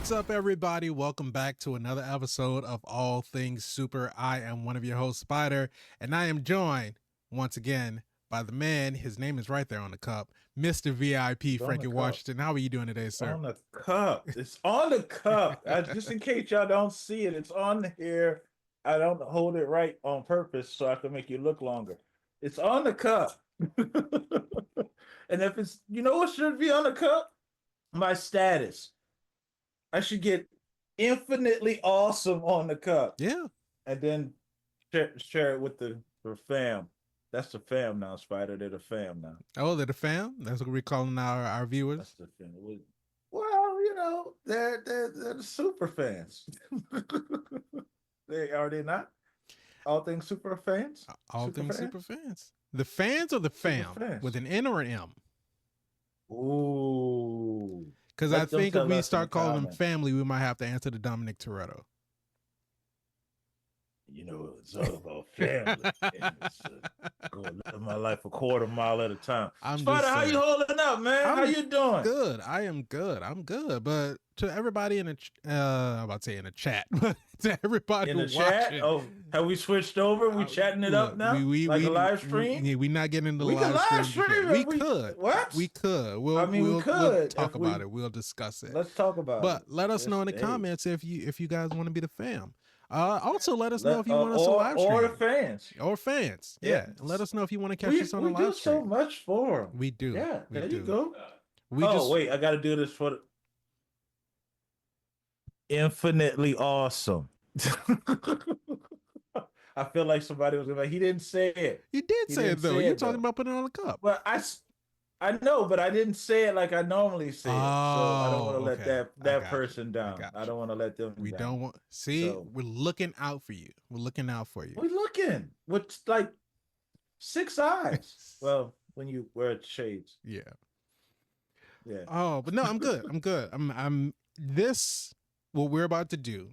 What's up, everybody? Welcome back to another episode of All Things Super. I am one of your hosts, Spider, and I am joined once again by the man. His name is right there on the cup, Mr. VIP, Frankie Washington. How are you doing today, sir? On the cup. It's on the cup. Just in case y'all don't see it, it's on here. I don't hold it right on purpose so I can make you look longer. It's on the cup. And if it's, you know what should be on the cup? My status. I should get infinitely awesome on the cup. Yeah. And then share it with the fam. That's the fam now, Spider. They're the fam now. Oh, they're the fam? That's what we're calling our viewers? That's the fam. Well, you know, they're the super fans. Are they not? All things super fans? All things super fans. The fans or the fam? With an N or an M? Ooh. Because I think if we start calling them family, we might have to answer to Dominic Toretto. You know, it's all about family. Going live my life a quarter mile at a time. Spider, how you holding up, man? How you doing? Good. I am good. I'm good. But to everybody in the, I'm about to say in the chat, but to everybody in the watching, chat. Oh, have we switched over? We chatting it up now, like a live stream. We're not getting into the live stream. We could. What? We could. We could. We'll talk about it. We'll discuss it. Let's talk about it. But let us know in the comments if you guys want to be the fam. Also, let us know if you want us to live stream. Or the fans. Or fans. Yeah. Let us know if you want to catch us on the live stream. We do so much for them. We do. Yeah, there you go. Wait, I got to do this for the... Infinitely awesome. I feel like somebody was like, he didn't say it. You did say it, though. You're talking about putting it on the cup. Well, I know, but I didn't say it like I normally say it. So I don't want to let that person down. I don't want to let them down. We don't want... See, we're looking out for you. We're looking out for you. We're looking with like 6 eyes. Well, when you wear shades. Yeah. Yeah. Oh, but no, I'm good. I'm good. What we're about to do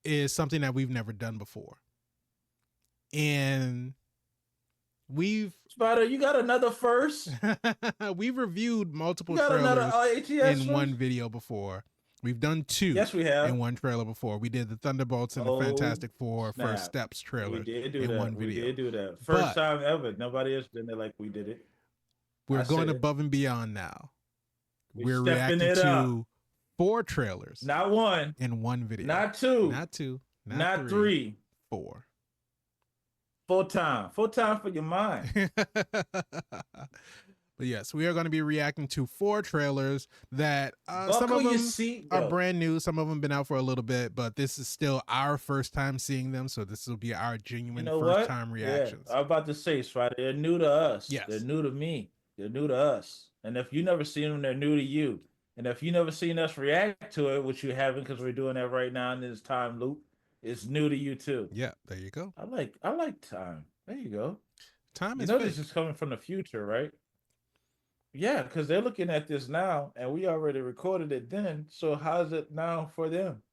is something that we've never done before. And Spider, you got another first? We've reviewed multiple trailers ATS in one video before. We've done 2 yes, we have. in one trailer before. We did the Thunderbolts and the Fantastic Four First Steps trailer one video. We did do that. First time ever. Nobody else did it like we did it. We're going above and beyond now. We're reacting to 4 trailers. Not 1. In one video. Not 2. Not 2. Not 3. 4. Full time for your mind. But yes, we are going to be reacting to 4 trailers that some of them are brand new. Some of them been out for a little bit, but this is still our first time seeing them. So this will be our genuine first time reactions. Yeah, I'm about to say, Spider, they're new to us. Yes. They're new to me. They're new to us. And if you never seen them, they're new to you. And if you never seen us react to it, which you haven't because we're doing that right now in this time loop, it's new to you too. Yeah, there you go. I like time. There you go. Time is this is coming from the future, right? Yeah, because they're looking at this now, and we already recorded it then. So how's it now for them?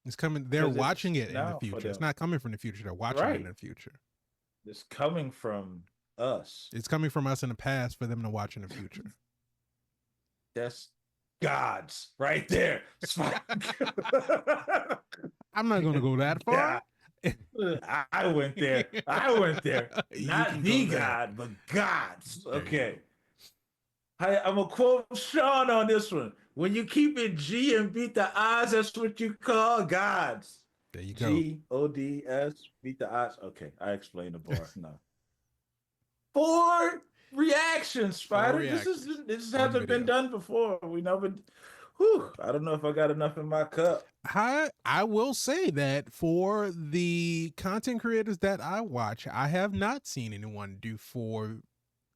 It's coming. They're watching it in the future. It's not coming from the future. They're watching it in the future. It's coming from us. It's coming from us in the past for them to watch in the future. That's God's right there. I'm not going to go that far. Yeah. I went there. Not the God, but God's. Okay. I'm going to quote Sean on this one. When you keep it G and beat the odds, that's what you call God's. There you go. G-O-D-S, beat the odds. Okay, I explained the bar now. 4 reactions, Spider. This hasn't been done before. We never... I don't know if I got enough in my cup. I will say that for the content creators that I watch, I have not seen anyone do 4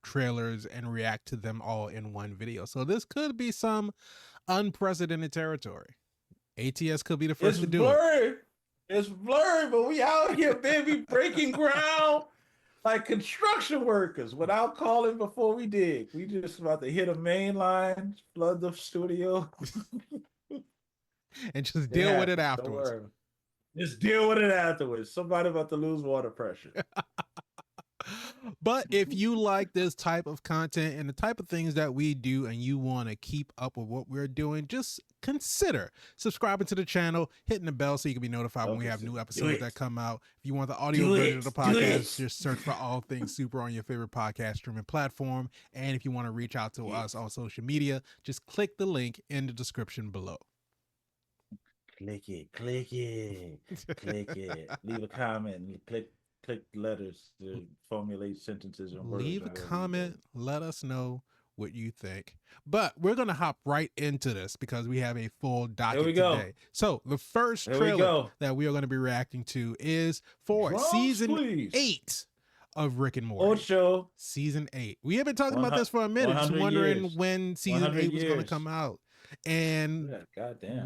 trailers and react to them all in one video. So this could be some unprecedented territory. ATS could be the first to do it. It's blurry, but we out here, baby, breaking ground like construction workers without calling before we dig. We just about to hit a main line, flood the studio. And just deal with it afterwards. Just deal with it afterwards. Somebody about to lose water pressure. But if you like this type of content and the type of things that we do and you want to keep up with what we're doing, just consider subscribing to the channel, hitting the bell so you can be notified when we have new episodes that come out. If you want the audio version of the podcast, just search for All Things Super on your favorite podcast streaming platform. And if you want to reach out to us on social media, just click the link in the description below. Click it, click it, click it. Leave a comment and click letters to formulate sentences and words. Leave a comment, let us know what you think. But we're going to hop right into this because we have a full docket today. So the first trailer that we are going to be reacting to is for season 8 of Rick and Morty. Ocho. Season 8. We have been talking about this for a minute, just wondering when season 8 was going to come out. And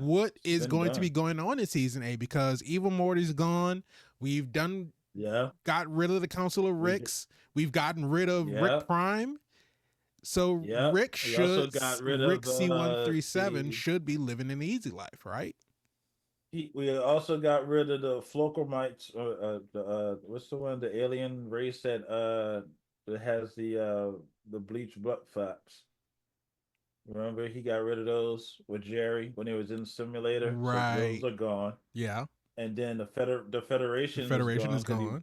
what is going to be going on in season 8, because Evil Morty's gone. We've got rid of the Council of Ricks. We've gotten rid of Rick Prime. So Rick C137 should be living an easy life, right? We also got rid of the Flockermites, what's the one, the alien race that has the bleached blood flaps. Remember, he got rid of those with Jerry when he was in the simulator. Right. So those are gone. Yeah. And then the Federation is gone.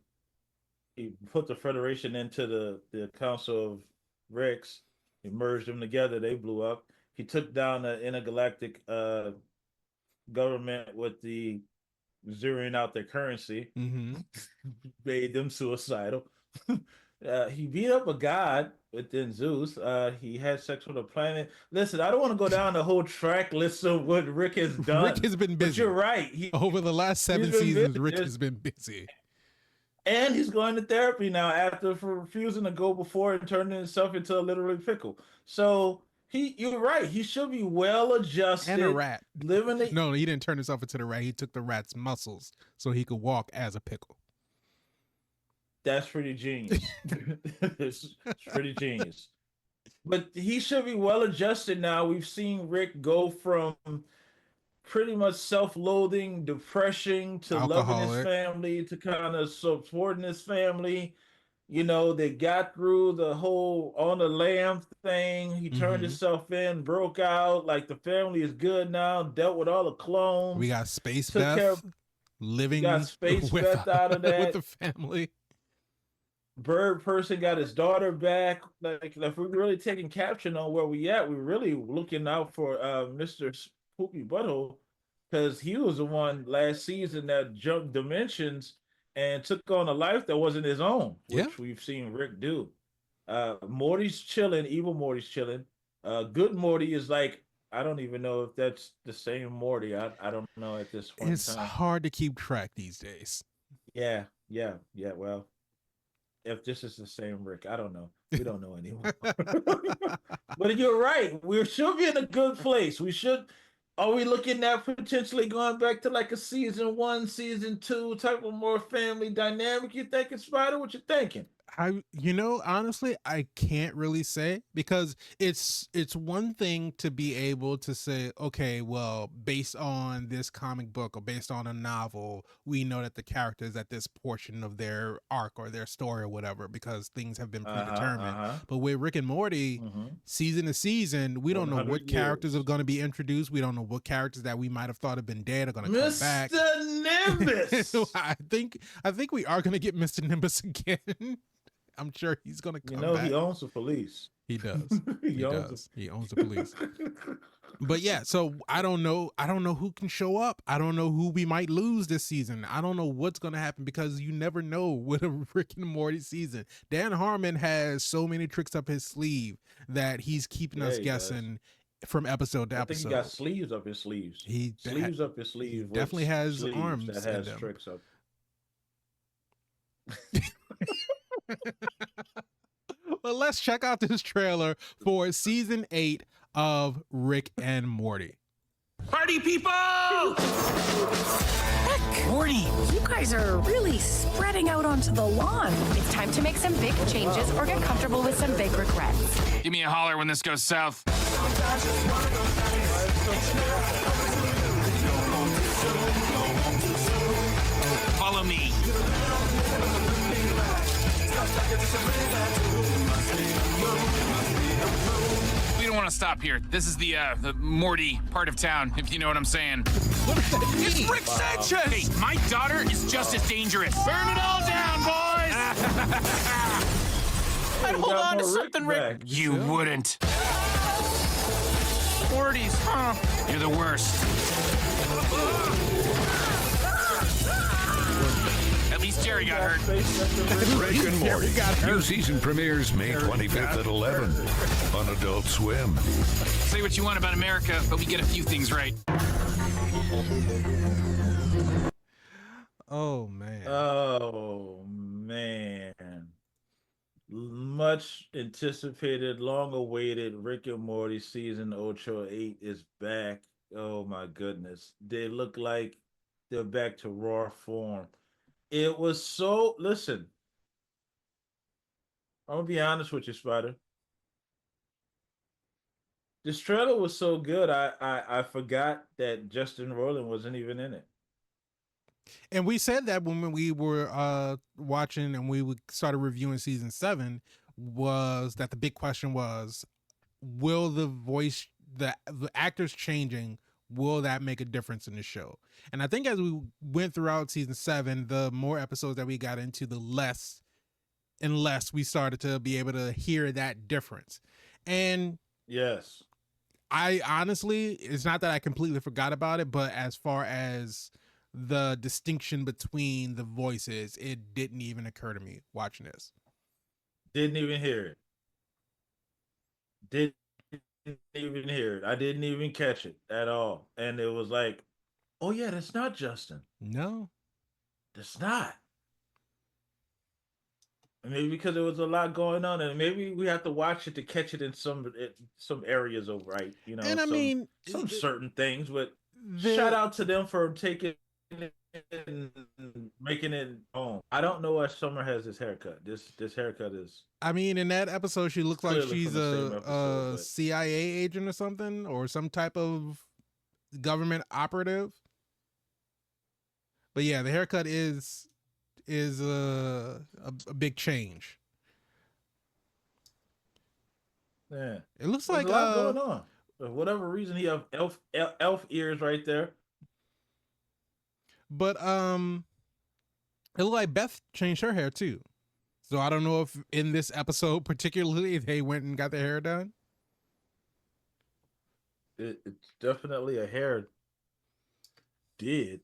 He put the Federation into the Council of Ricks. He merged them together. They blew up. He took down the intergalactic government with the zeroing out their currency. Made them suicidal. He beat up a god within Zeus. He had sex with a planet. Listen, I don't want to go down the whole track list of what Rick has done. Rick has been busy. But you're right. Over the last 7 seasons, Rick has been busy. And he's going to therapy now after refusing to go before and turning himself into a literal pickle. So you're right. He should be well adjusted. And a rat. No, he didn't turn himself into the rat. He took the rat's muscles so he could walk as a pickle. That's pretty genius. It's pretty genius. But he should be well adjusted now. We've seen Rick go from pretty much self-loathing, depression, to loving his family, to kind of supporting his family. You know, they got through the whole on the lamb thing. He turned himself in, broke out. Like, the family is good now, dealt with all the clones. We got Space Beth living out of that. With the family. Bird person got his daughter back. Like, if we're really taking caption on where we at, we're really looking out for Mr. Poopy Butthole, because he was the one last season that jumped dimensions and took on a life that wasn't his own, which we've seen Rick do. Morty's chilling, evil Morty's chilling. Good Morty is like, I don't even know if that's the same Morty. I don't know at this point. It's hard to keep track these days. Yeah. Well, if this is the same Rick, I don't know. We don't know anymore. But you're right. We should be in a good place. Are we looking at potentially going back to like a season 1, season 2 type of more family dynamic? You thinking, Spider? What you thinking? Honestly, I can't really say, because it's one thing to be able to say, okay, well, based on this comic book or based on a novel, we know that the characters at this portion of their arc or their story or whatever, because things have been predetermined. But with Rick and Morty, season to season, we don't know what characters are going to be introduced. We don't know what characters that we might have thought have been dead are going to come back. Mr. Nimbus. I think we are going to get Mr. Nimbus again. I'm sure he's gonna come back. He owns the police. He does. He owns the police. But yeah, so I don't know who can show up. I don't know who we might lose this season. I don't know what's gonna happen, because you never know with a Rick and Morty season. Dan Harmon has so many tricks up his sleeve that he's keeping us guessing from episode to episode. I think he got sleeves up his sleeves. Sleeves up his sleeves. Definitely has arms that has tricks up. Well, let's check out this trailer for season 8 of Rick and Morty. Party people! Rick, Morty, you guys are really spreading out onto the lawn. It's time to make some big changes or get comfortable with some big regrets. Give me a holler when this goes south. Follow me. We don't want to stop here. This is the Morty part of town, if you know what I'm saying. What does that mean? It's Rick Sanchez! Hey, my daughter is just as dangerous. Burn it all down, boys! I'd hold on to something, Rick. You wouldn't. Morty's, huh? You're the worst. At least Jerry got hurt. Rick and Morty. New season premieres May 25th at 11 on Adult Swim. Say what you want about America, but we get a few things right. Oh man. Oh man. Much anticipated, long awaited Rick and Morty season Ocho 8 is back. Oh my goodness. They look like they're back to raw form. It was so, listen, I'm gonna be honest with you, Spider. This trailer was so good, I forgot that Justin Roiland wasn't even in it. And we said that when we were watching and we started reviewing season 7, was that the big question was, will the voice, the actors changing, will that make a difference in the show? And I think as we went throughout season 7, the more episodes that we got into, the less and less we started to be able to hear that difference. And yes, I honestly, it's not that I completely forgot about it, but as far as the distinction between the voices, it didn't even occur to me watching this. Didn't even hear it. Didn't even hear it. I didn't even catch it at all. And it was like, oh yeah, that's not Justin. No. That's not. Maybe because there was a lot going on, and maybe we have to watch it to catch it in some areas of right, you know. And I mean, some certain things, but shout out to them for taking it and making it home. I don't know why Summer has this haircut. This haircut is. I mean, in that episode, she looks like Clearly she's from the same episode, a but- CIA agent or something, or some type of government operative. But yeah, the haircut is a big change. Yeah, It looks there's like a lot going on. For whatever reason, he have elf ears right there. but it looked like Beth changed her hair too. So I don't know if in this episode particularly they went and got their hair done. It's definitely a hair did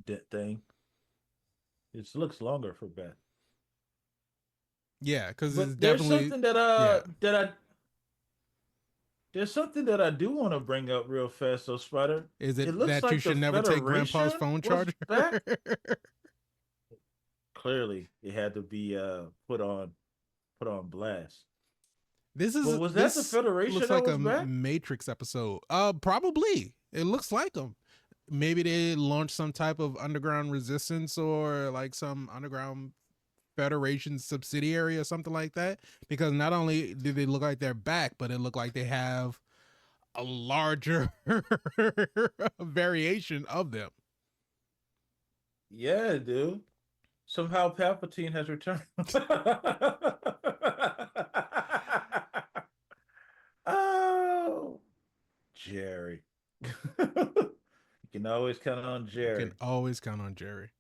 that thing. It looks longer for Beth. Yeah, because But it's there's definitely something that there's something that I do want to bring up real fast, though, Spider. is it looks that you like should the never take Grandpa's Federation phone was charger. back. Clearly, it had to be put on blast. This is But was that the this Federation looks that like was a back? Matrix episode. Probably. It looks like them. Maybe they launched some type of underground resistance or like some underground Federation subsidiary or something like that. Because not only do they look like they're back, but it looked like they have a larger variation of them. Yeah, dude. Somehow Palpatine has returned. Oh, Jerry. You can always count on You Jerry can always count on Jerry.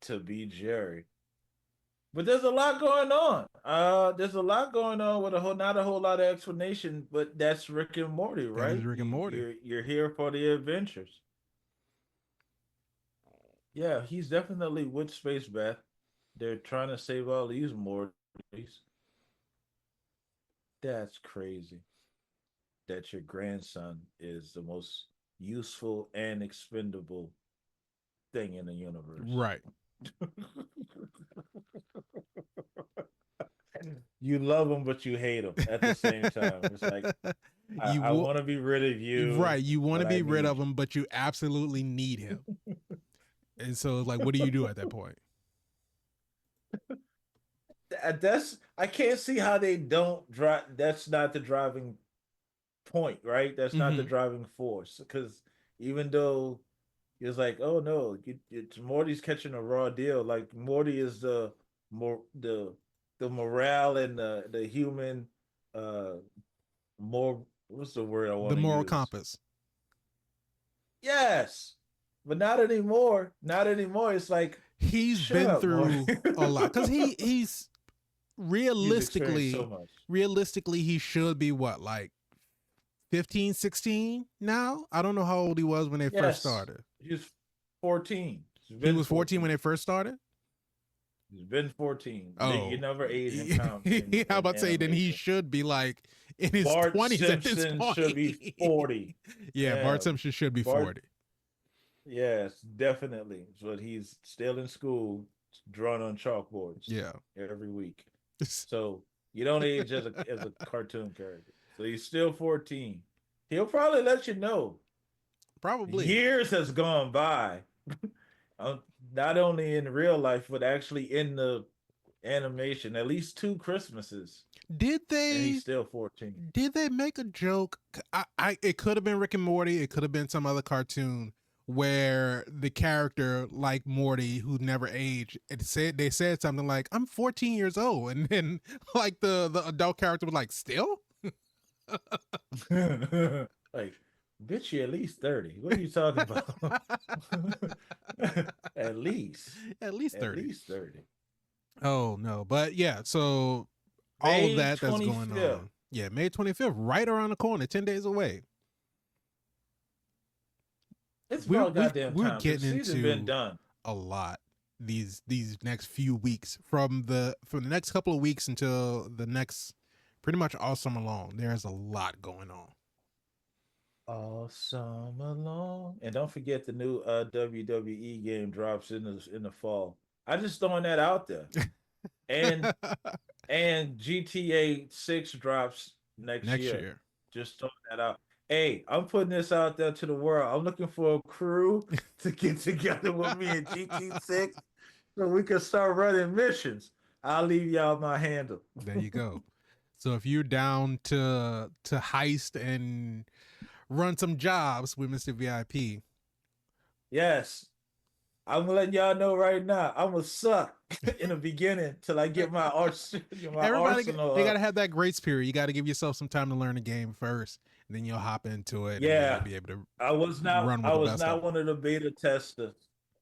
to be Jerry. But there's a lot going on. There's a lot going on with not a whole lot of explanation, but that's Rick and Morty, That right? is Rick and Morty. You're here for the adventures. Yeah, he's definitely with Space Beth. They're trying to save all these Mortys. That's crazy. That your grandson is the most useful and expendable thing in the universe. Right. You love him, but you hate him at the same time. It's like I want to be rid of you. Right. You want to but I be rid need of him, but you absolutely need him. And so, like, what do you do at that point? That's I can't see how they don't drive. That's not the driving point, right? That's not the driving force. Because even though it's like, oh no, it's Morty's catching a raw deal. Like Morty is the the morale and the human more what's the word I want The to moral use? compass. Yes. But not anymore. Not anymore. It's like He's shut been up, through Morty. a lot because he's He's experienced so much. realistically he should be what, like 15, 16 now? I don't know how old he was when they first Yes. started. He's 14. He was 14 when they first started? He's been 14. Oh. You never age and count. In, How about in say then he animation. should be like in his Bart 20s at this Simpson point. should be 40. Yeah, Bart Simpson should be Bart- 40. Yes, definitely. But he's still in school, drawn on chalkboards. Yeah. Every week. So you don't age as a cartoon character. So he's still 14. He'll probably let you know. Probably. Years has gone by. Not only in real life, but actually in the animation. At least 2 Christmases. Did And he's they still 14. did they make a joke? It could have been Rick and Morty, it could have been some other cartoon where the character like Morty who never aged, they said something like, I'm 14 years old, and then like the adult character was like, still? Like, bitch, you at least 30. What are you talking about? At least. At least 30. At least 30. Oh no, but yeah, so all May of that's going 25th. on. Yeah, May 25th, right around the corner, 10 days away. It's We're- about goddamn we're time. The getting season's into- been done. A lot these next few weeks, from the next couple of weeks until the next, pretty much all summer long. There's a lot going on. All summer long. And don't forget the new WWE game drops in the fall. I just throwing that out there. And and GTA 6 drops next year. Just throwing that out. Hey, I'm putting this out there to the world. I'm looking for a crew to get together with me in GT6 so we can start running missions. I'll leave y'all my handle. There you go. So if you're down to heist and run some jobs with Mr. VIP, Yes. I'm letting y'all know right now. I'm gonna suck in the beginning till I get my arsenal. they gotta have that grace period. You gotta give yourself some time to learn the game first, and then you'll hop into it. Yeah. and be able to. I was not run with I the was best not of one of the beta testers.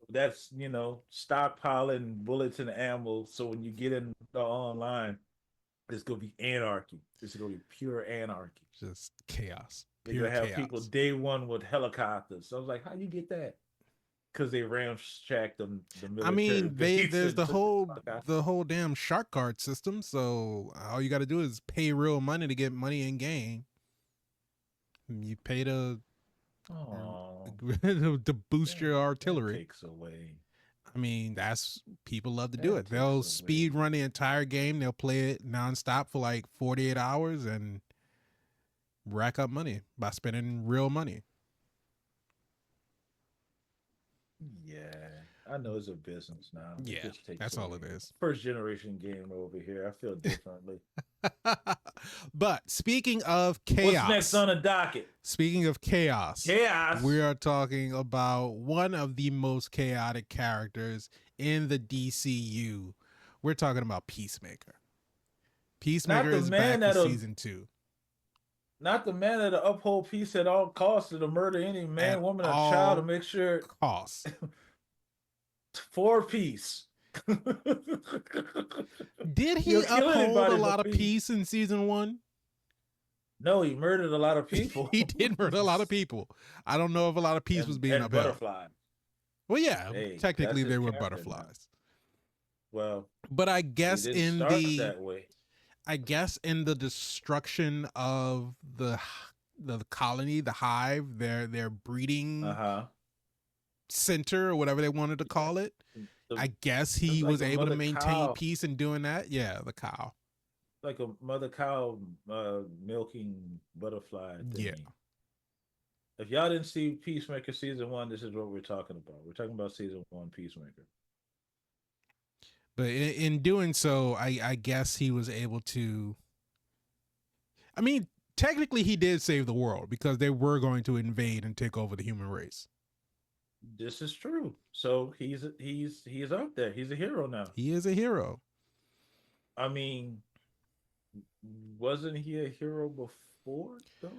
That's stockpiling bullets and ammo. So when you get in the online, it's gonna be anarchy. It's gonna be pure anarchy. Just chaos. They're Pure gonna have chaos. people day one with helicopters. So I was like, how you get that? Because they ramshacked them. The military I mean, base there's and the took whole helicopters. the whole damn shark card system. So all you got to do is pay real money to get money in game. You pay to Aw, to boost your that artillery. takes away. I mean, that's people love to do That it. They'll takes speed away. run the entire game. They'll play it nonstop for like 48 hours and rack up money by spending real money. Yeah, I know it's a business now. It Yeah, just takes that's all away. it is. First generation gamer over here. I feel differently. But speaking of chaos, What's next on the docket? speaking of chaos, Chaos. we are talking about one of the most chaotic characters in the DCU. We're talking about Peacemaker. Peacemaker the is man back for that'll- season 2. Not the man that'll uphold peace at all costs to murder any man, At woman, or all child to make sure Costs. for peace. Did he He'll kill uphold anybody a for lot of peace. peace in season 1? No, he murdered a lot of people. He did murder a lot of people. I don't know if a lot of peace And- was being and upheld. butterfly. Well, yeah, Hey, technically that's they his were character now. butterflies. Well, But I he guess didn't in start the that way. I guess in the destruction of the colony, the hive, their breeding center or whatever they wanted to call it. I guess he like was a able to mother maintain cow. peace in doing that. Yeah, the cow. Like a mother cow milking butterfly thingy. Yeah. If y'all didn't see Peacemaker season 1, this is what we're talking about. We're talking about season 1 Peacemaker. But in doing so, I guess he was able to. I mean, technically, he did save the world because they were going to invade and take over the human race. This is true. So he's up there. He's a hero now. He is a hero. I mean, wasn't he a hero before though?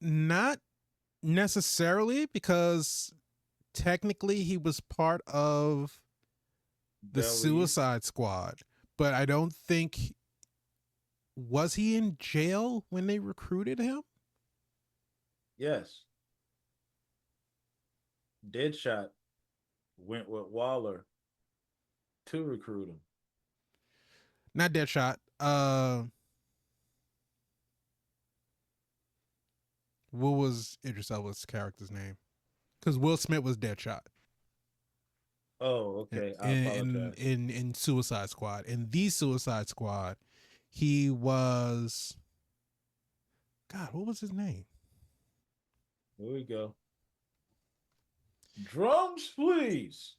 Not necessarily, because technically he was part of the Belly. Suicide Squad, but I don't think, was he in jail when they recruited him? Yes. Deadshot went with Waller to recruit him. Not Deadshot. What was Idris Elba's character's name? Because Will Smith was Deadshot. Oh, okay. I apologize. In Suicide Squad. In the Suicide Squad, he was, God, what was his name? Here we go. Drums, please.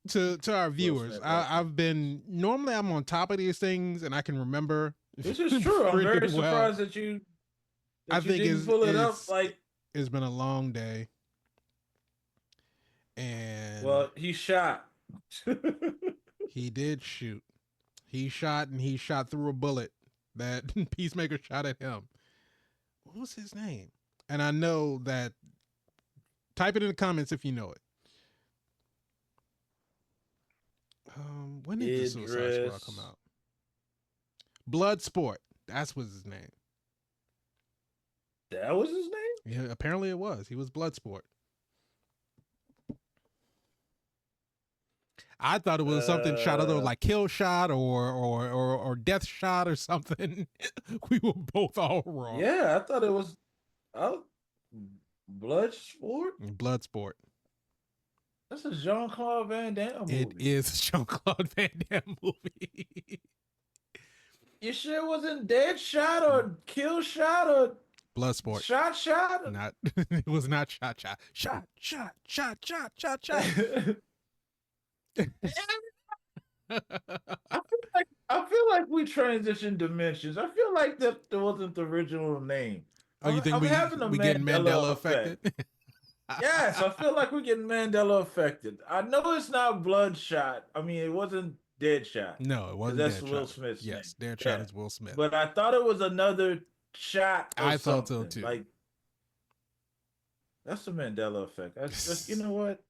To our viewers, I've been, normally I'm on top of these things and I can remember. This is true. I'm very surprised that you. I think didn't pull it up. Like, it's been a long day, and well, he shot. He did shoot. He shot, and he shot through a bullet that Peacemaker shot at him. What was his name? And I know that. Type it in the comments if you know it. When did the Suicide Squad come out? Bloodsport. That's was his name. That was his name? Yeah, apparently it was. He was Bloodsport. I thought it was something shot other like Kill Shot or Death Shot or something. We were both all wrong. Yeah, I thought it was Bloodsport. Bloodsport. That's a Jean-Claude Van Damme movie. It is a Jean-Claude Van Damme movie. You sure it wasn't Dead Shot or Kill Shot or Bloodsport? Shot? Not. It was not Shot. I feel like we transitioned dimensions. I feel like that wasn't the original name. Oh, you think we getting Mandela affected? Yes, I feel like we're getting Mandela affected. I know it's not Bloodshot. I mean, it wasn't Deadshot. No, it wasn't. That's Deadshot. Will Smith's Yes, name. Deadshot is Will Smith. But I thought it was another shot. I thought so too. Like, that's the Mandela effect. That's just, you know what?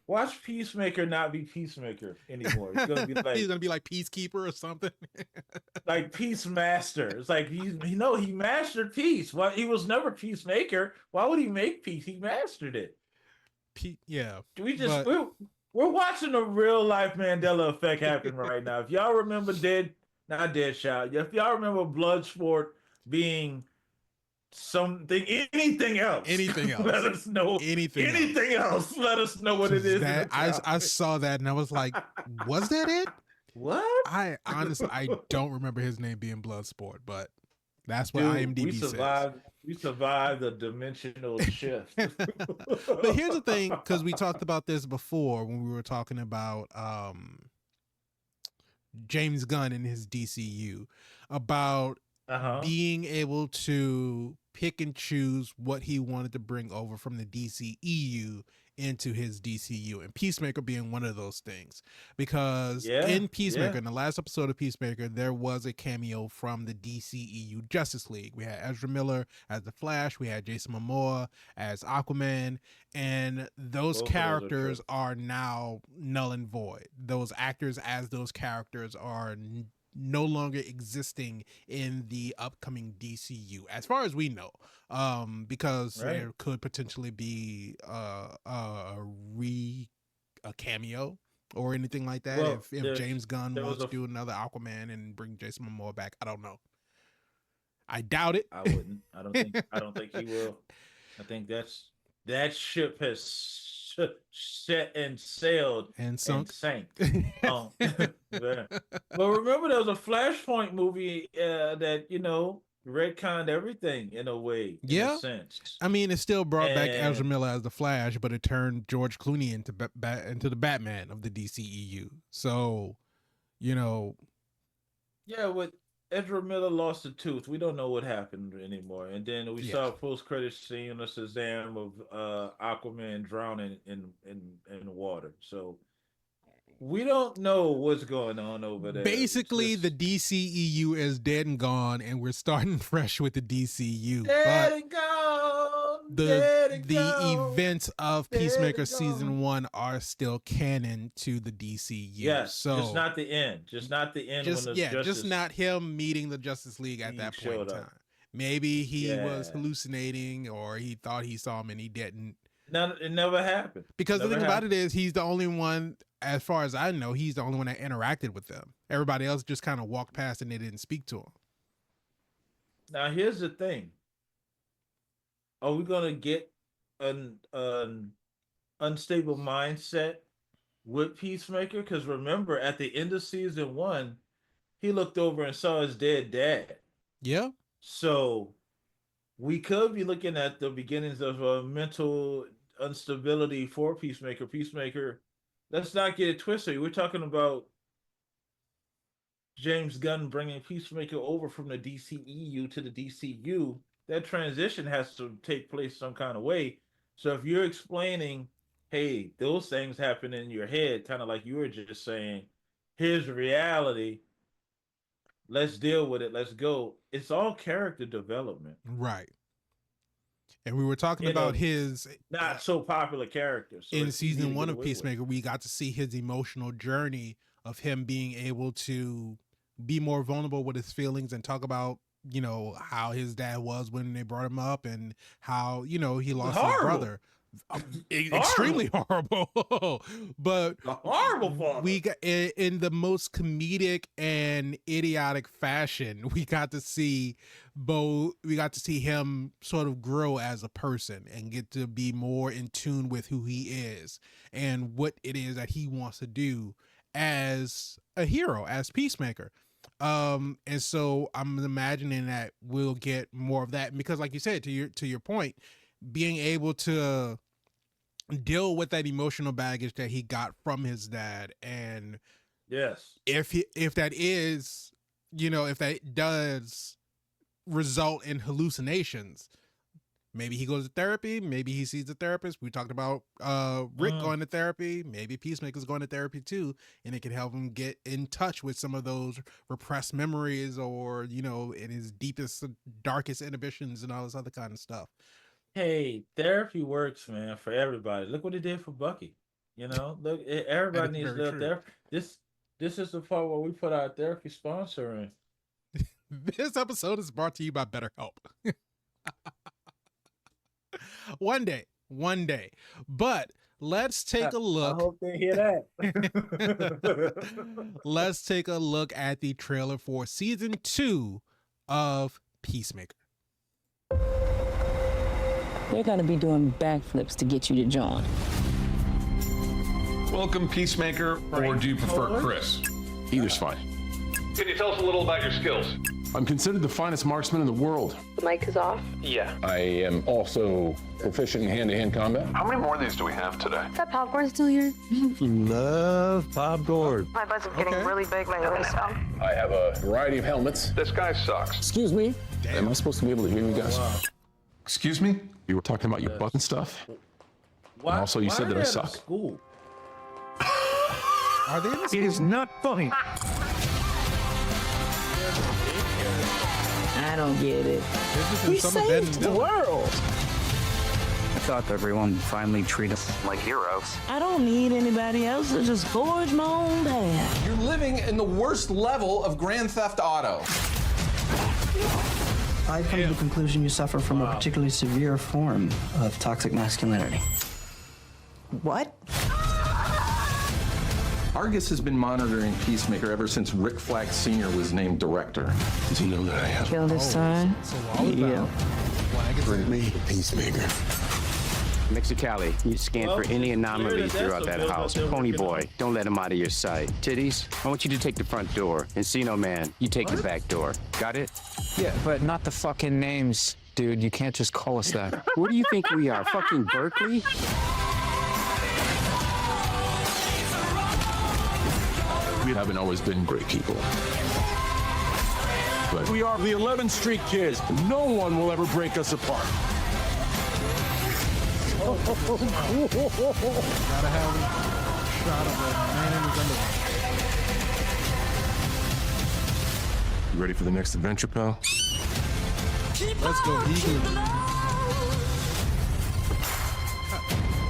Watch Peacemaker not be Peacemaker anymore. He's gonna be like he's gonna be like Peacekeeper or something. Like Peace Master. It's like he mastered peace. Well, he was never Peacemaker. Why would he make peace? He mastered it. Yeah. We're watching a real life Mandela effect happen right now. If y'all remember not Deadshot. If y'all remember Bloodsport being something, anything else, let us know. Anything else, let us know what it is. I saw that and I was like, was that it? What? I honestly, I don't remember his name being Bloodsport, but that's what IMDb says. We survived the dimensional shift. But here's the thing, because we talked about this before when we were talking about James Gunn and his DCU, about being able to pick and choose what he wanted to bring over from the DCEU into his DCU, and Peacemaker being one of those things. Because in Peacemaker, in the last episode of Peacemaker, there was a cameo from the DCEU Justice League. We had Ezra Miller as the Flash, we had Jason Momoa as Aquaman, and those characters are now null and void. Those actors as those characters are no longer existing in the upcoming DCU, as far as we know, because there could potentially be a cameo or anything like that. Well, if James Gunn wants to do another Aquaman and bring Jason Momoa back, I don't know. I doubt it. I wouldn't. I don't think he will. I think that ship has set and sailed and sank. But remember, there was a Flashpoint movie that retconned everything in a way. In a sense. I mean, it still brought back Ezra Miller as the Flash, but it turned George Clooney into the Batman of the DCEU. So, with Ezra Miller lost a tooth. We don't know what happened anymore. And then we saw a post-credit scene on Shazam of Aquaman drowning in water. So We don't know what's going on over there. Basically, the DCEU is dead and gone, and we're starting fresh with the DCU. Dead But and gone. the events of Peacemaker season 1 are still canon to the DCU. Yes, so just not the end. Just not the end. Just not him meeting the Justice League at that point in time. Maybe he was hallucinating, or he thought he saw him and he didn't. No, it never happened. Because the thing about it is, he's the only one, as far as I know, he's the only one that interacted with them. Everybody else just kind of walked past and they didn't speak to him. Now, here's the thing. Are we going to get an unstable mindset with Peacemaker? Because remember, at the end of season 1, he looked over and saw his dead dad. Yeah. So we could be looking at the beginnings of a mental instability for Peacemaker. Peacemaker, let's not get it twisted. We're talking about James Gunn bringing Peacemaker over from the DCEU to the DCU. That transition has to take place some kind of way. So if you're explaining, hey, those things happen in your head, kind of like you were just saying, here's reality, let's deal with it, let's go. It's all character development. Right. And we were talking about his not so popular characters. So in season 1 of Peacemaker. We got to see his emotional journey of him being able to be more vulnerable with his feelings and talk about, you know, how his dad was when they brought him up and how, you know, he lost his brother. Extremely horrible. But horrible father. We got in the most comedic and idiotic fashion, we got to see him sort of grow as a person and get to be more in tune with who he is and what it is that he wants to do as a hero, as Peacemaker. And so I'm imagining that we'll get more of that, because like you said, to your point, being able to deal with that emotional baggage that he got from his dad. And yes, if that is, you know, if that does result in hallucinations, maybe he goes to therapy, maybe he sees a therapist. We talked about Rick going to therapy. Maybe Peacemaker's going to therapy too, and it can help him get in touch with some of those repressed memories, or, you know, in his deepest, darkest inhibitions and all this other kind of stuff. Hey, therapy works, man, for everybody. Look what it did for Bucky. You know, look, everybody needs little therapy. This is the part where we put our therapy sponsor in. This episode is brought to you by BetterHelp. One day. But let's take a look. I hope they hear that. Let's take a look at the trailer for season 2 of Peacemaker. They're gonna be doing backflips to get you to join. Welcome, Peacemaker, or do you prefer Chris? Either's fine. Can you tell us a little about your skills? I'm considered the finest marksman in the world. The mic is off? Yeah. I am also proficient in hand-to-hand combat. How many more of these do we have today? Is that popcorn still here? Love popcorn. My budget's getting really big lately, so. I have a variety of helmets. This guy sucks. Excuse me? Am I supposed to be able to hear you guys? Wow. Excuse me? You were talking about your butt and stuff. Why, and also, you said that I suck. School? Are they in the It is not funny. I don't get it. We saved the world. I thought everyone finally treat us like heroes. I don't need anybody else to just gorge my own dad. You're living in the worst level of Grand Theft Auto. I've come to the conclusion you suffer from a particularly severe form of toxic masculinity. What? Argus has been monitoring Peacemaker ever since Rick Flag Sr. was named director. Does he know that I have? Kill this time? Yeah. Bring me Peacemaker. Mexicali, you scan for any anomalies throughout that house. Pony boy, don't let him out of your sight. Titties, I want you to take the front door. Encino man, you take the back door. Got it? Yeah, but not the fucking names, dude. You can't just call us that. What do you think we are, fucking Berkeley? We haven't always been great people. But we are the 11th Street Kids. No one will ever break us apart. Gotta have shot of a man in his underwear. You ready for the next adventure, pal? Let's go, Eagle.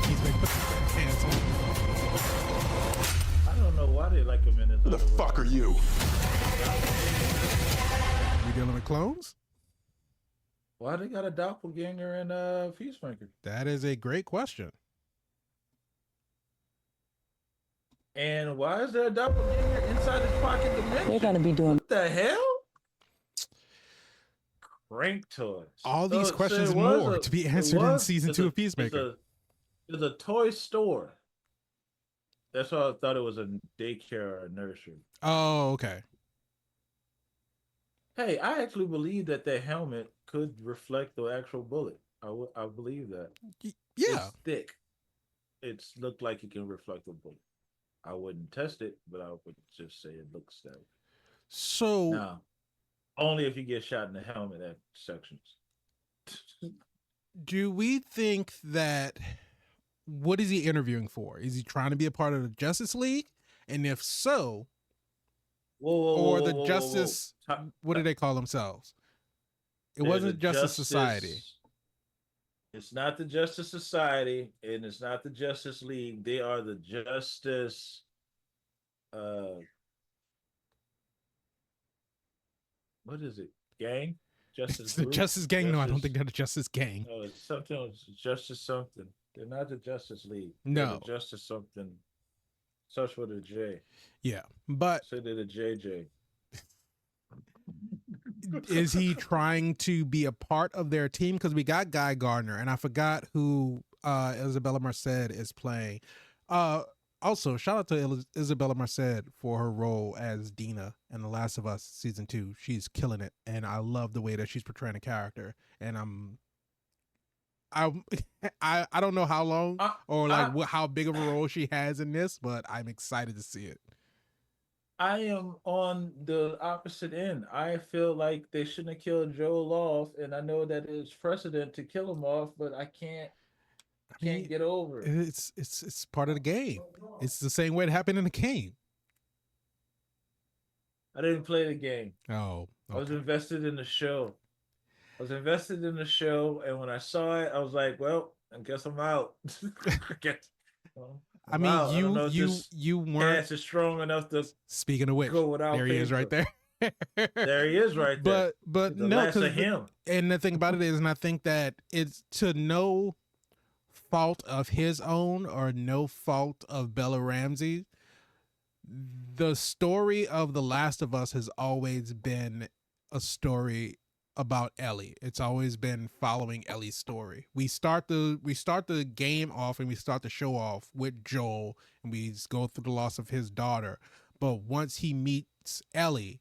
Peacemaker, put the pants on. I don't know why they like him in his Who the fuck are you? We dealing with clones? Why they got a doppelganger in Peacemaker? That is a great question. And why is there a doppelganger inside his pocket dimension? They're gonna be doing. What the hell? Crank toys. All these questions and more to be answered in season 2 of Peacemaker. There's a toy store. That's why I thought it was a daycare or a nursery. Oh, okay. Hey, I actually believe that the helmet could reflect the actual bullet. I believe that. Yeah. It's thick. It's looked like it can reflect the bullet. I wouldn't test it, but I would just say it looks that way. So now, only if you get shot in the helmet at sections. do we think that, what is he interviewing for? Is he trying to be a part of the Justice League? And if so, or the Justice, what do they call themselves? It wasn't Justice Society. It's not the Justice Society, and it's not the Justice League. They are the Justice. What is it? Gang? Justice. The Justice Gang? No, I don't think they're the Justice Gang. No, it's something else. Justice something. They're not the Justice League. No. They're the Justice something. Starts with a J. Yeah, but say they're the JJ. Is he trying to be a part of their team? Because we got Guy Gardner, and I forgot who Isabella Merced is playing. Also, shout out to Isabella Merced for her role as Dina in The Last of Us season 2. She's killing it, and I love the way that she's portraying a character. And I don't know how long or like how big of a role she has in this, but I'm excited to see it. I am on the opposite end. I feel like they shouldn't have killed Joel off, and I know that it's precedent to kill him off, but I can't get over it. It's part of the game. It's the same way it happened in the game. I didn't play the game. Oh, okay. I was invested in the show. And when I saw it, I was like, "Well, I guess I'm out." I mean, you weren't Pants is strong enough to. Speaking of which, go without there he is right there. There he is right there. But the no, last of him. And the thing about it is, and I think that it's to no fault of his own or no fault of Bella Ramsey. The story of The Last of Us has always been a story about Ellie. It's always been following Ellie's story. We start the game off and we start the show off with Joel, and we go through the loss of his daughter. But once he meets Ellie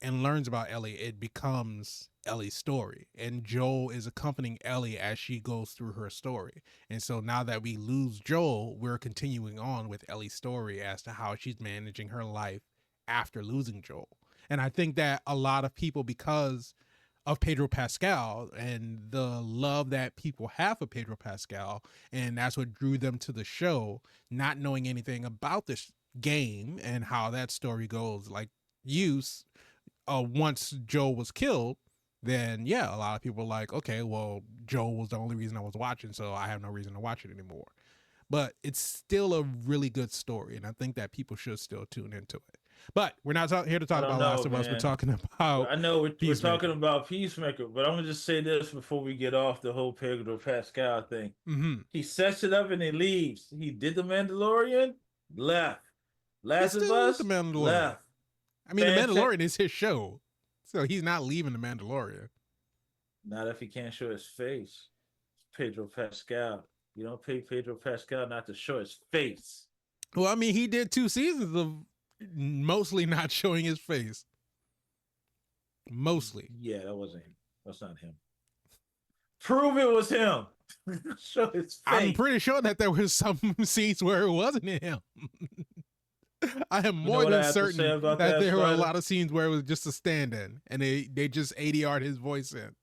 and learns about Ellie, it becomes Ellie's story. And Joel is accompanying Ellie as she goes through her story. And so now that we lose Joel, we're continuing on with Ellie's story as to how she's managing her life after losing Joel. And I think that a lot of people, because of Pedro Pascal and the love that people have for Pedro Pascal, and that's what drew them to the show, not knowing anything about this game and how that story goes. Like once Joel was killed, then yeah, a lot of people were like, okay, well, Joel was the only reason I was watching, so I have no reason to watch it anymore. But it's still a really good story, and I think that people should still tune into it. But we're not here to talk about Last of Us. We're talking about I know we're talking about Peacemaker, but I'm gonna just say this before we get off the whole Pedro Pascal thing. Mm-hmm. He sets it up and he leaves. He did the Mandalorian, left. Last of Us, the Mandalorian. left. I mean, the Mandalorian is his show, so he's not leaving the Mandalorian. Not if he can't show his face. It's Pedro Pascal. You don't pay Pedro Pascal not to show his face. Well, I mean, he did 2 seasons of mostly not showing his face. Mostly. Yeah, that wasn't him. That's not him. Prove it was him. Show his face. I'm pretty sure that there were some scenes where it wasn't him. I am more than certain that there were a lot of scenes where it was just a stand-in and they just ADR'd his voice in.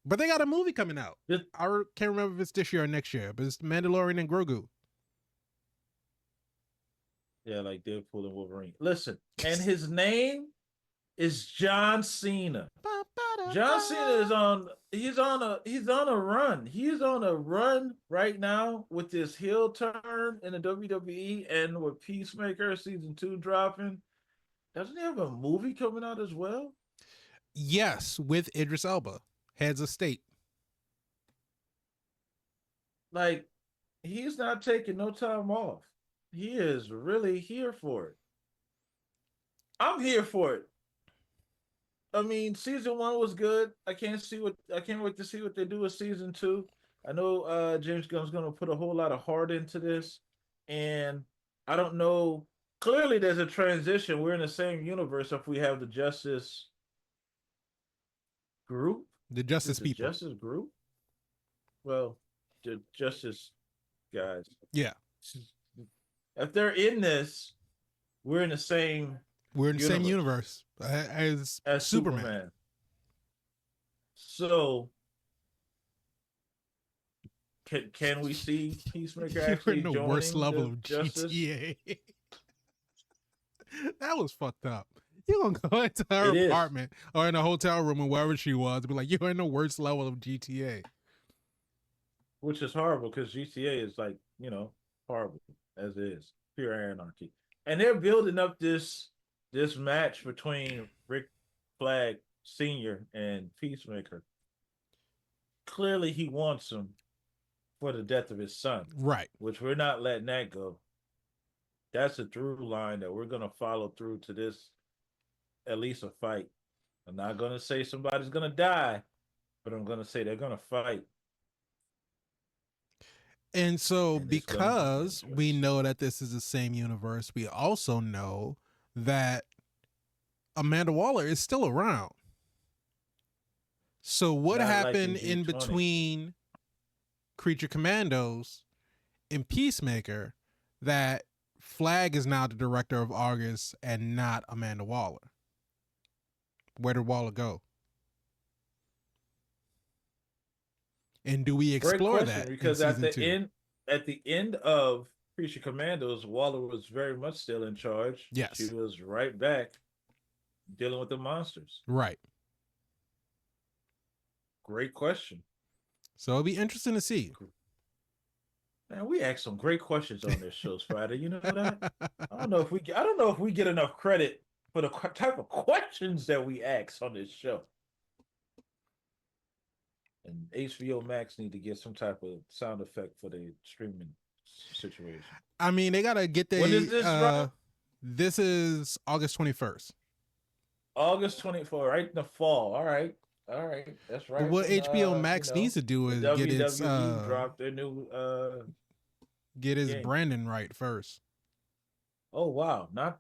But they got a movie coming out. I can't remember if it's this year or next year, but it's Mandalorian and Grogu. Yeah, like Deadpool and Wolverine. Listen, and his name is John Cena. John Cena is on. He's on a run. He's on a run right now with this heel turn in the WWE and with Peacemaker season 2 dropping. Doesn't he have a movie coming out as well? Yes, with Idris Elba, Heads of State. Like, he's not taking no time off. He is really here for it. I'm here for it. I mean, season 1 was good. I can't wait to see what they do with season 2. I know James Gunn's gonna put a whole lot of heart into this, and I don't know. Clearly, there's a transition. We're in the same universe if we have the Justice group. The Justice The people. Justice group. Well, the Justice guys. Yeah. If they're in this, we're in the same. We're in the same universe as Superman. So, can we see Peacemaker actually You're in the joining worst level the of Justice? GTA. That was fucked up. You're gonna go into her apartment or in a hotel room or wherever she was and be like, you're in the worst level of GTA. Which is horrible because GTA is like, horrible as it is. Pure anarchy. And they're building up this match between Rick Flag Sr. and Peacemaker. Clearly he wants him for the death of his son. Right. Which we're not letting that go. That's a through line that we're going to follow through to this, at least a fight. I'm not going to say somebody's going to die, but I'm going to say they're going to fight. And so because we know that this is the same universe, we also know that Amanda Waller is still around. So what happened in between Creature Commandos and Peacemaker that Flag is now the director of Argus and not Amanda Waller? Where did Waller go? And do we explore that? Because at the end of Creature Commandos, Waller was very much still in charge. Yes. She was right back dealing with the monsters. Right. Great question. So it'll be interesting to see. Man, we ask some great questions on this show, Spider. You know that? I don't know if we get enough credit for the type of questions that we ask on this show. And HBO Max need to get some type of sound effect for the streaming situation. I mean, they gotta get When is this drop? This is August 21st. August 24th, right in the fall. All right. That's right. But what HBO Max needs to do is get its drop their new get his game. branding right first. Oh wow, not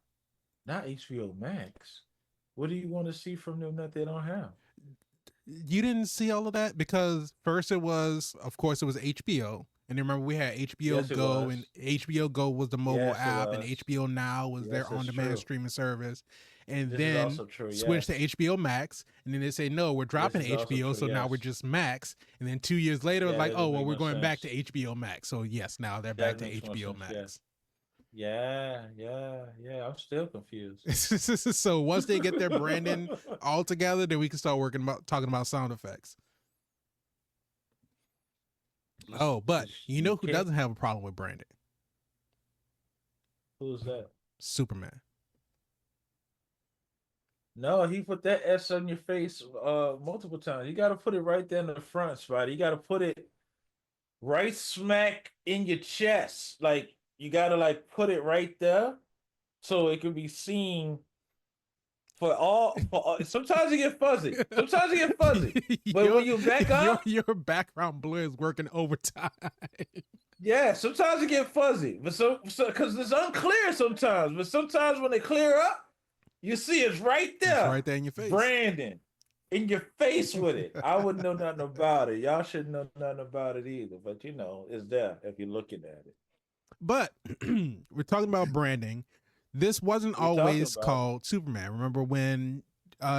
HBO Max. What do you want to see from them that they don't have? You didn't see all of that because first it was HBO, and remember we had HBO Go, and HBO Go was the mobile app, and HBO Now was their on-demand streaming service, and then switched to HBO Max, and then they say no, we're dropping HBO, so now we're just Max, and then 2 years later, like we're going back to HBO Max, so yes, now they're back to HBO Max. Yeah. I'm still confused. So once they get their branding all together, then we can start talking about sound effects. Oh, but you know who doesn't have a problem with branding? Who's that? Superman. No, he put that S on your face multiple times. You got to put it right there in the front, Spotty. You got to put it right smack in your chest. Like, you got to put it right there so it can be seen for all. Sometimes you get fuzzy. But when you back up, your background blur is working overtime. Yeah, sometimes you get fuzzy, but so because it's unclear sometimes. But sometimes when they clear up, you see it's right there. It's right there in your face. Brandon, in your face with it. I wouldn't know nothing about it. Y'all shouldn't know nothing about it either. But it's there if you're looking at it. But we're talking about branding. This wasn't always called Superman. Remember when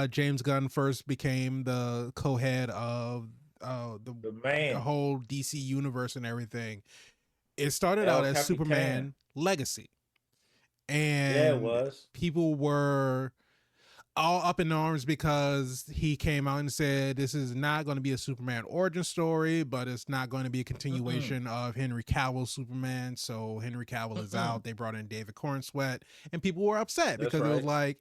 James Gunn first became the co-head of the whole DC universe and everything? It started out as Superman Legacy. And yeah, it was. People were all up in arms because he came out and said this is not going to be a Superman origin story, but it's not going to be a continuation of Henry Cavill's Superman. So Henry Cavill is out. They brought in David Cornsweet, and people were upset because it was like,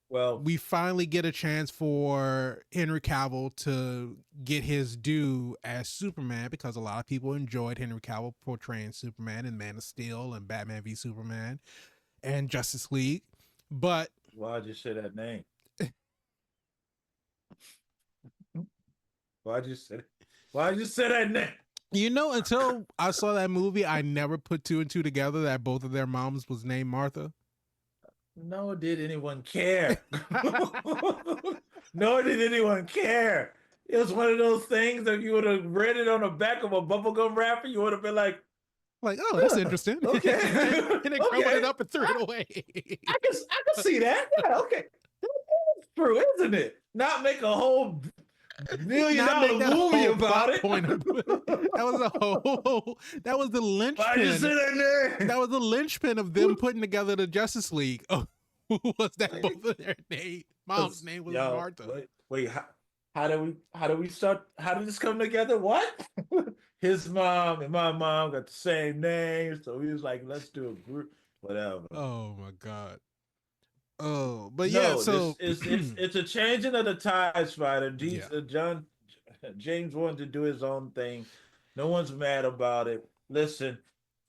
well, we finally get a chance for Henry Cavill to get his due as Superman, because a lot of people enjoyed Henry Cavill portraying Superman in Man of Steel and Batman v Superman and Justice League. But why'd you say that name? Why'd you say that name? You know, until I saw that movie, I never put two and two together that both of their moms was named Martha. Nor did anyone care. Nor did anyone care. It was one of those things that you would have read it on the back of a bubblegum wrapper, you would have been like, oh, that's interesting. Okay. And they crumbled it up and threw it away. I can see that. Yeah, okay. That's true, isn't it? Not make a whole $1 million movie about it. That was the linchpin. Why'd you say that name? That was the linchpin of them putting together the Justice League. Oh, who was that? Both of their name. Mom's name was Martha. Wait, how do we start? How did this come together? What? His mom and my mom got the same name, so he was like, "Let's do a group, whatever." Oh my god. Oh, but no, yeah. So it's a changing of the tide, Spider. James wanted to do his own thing. No one's mad about it. Listen,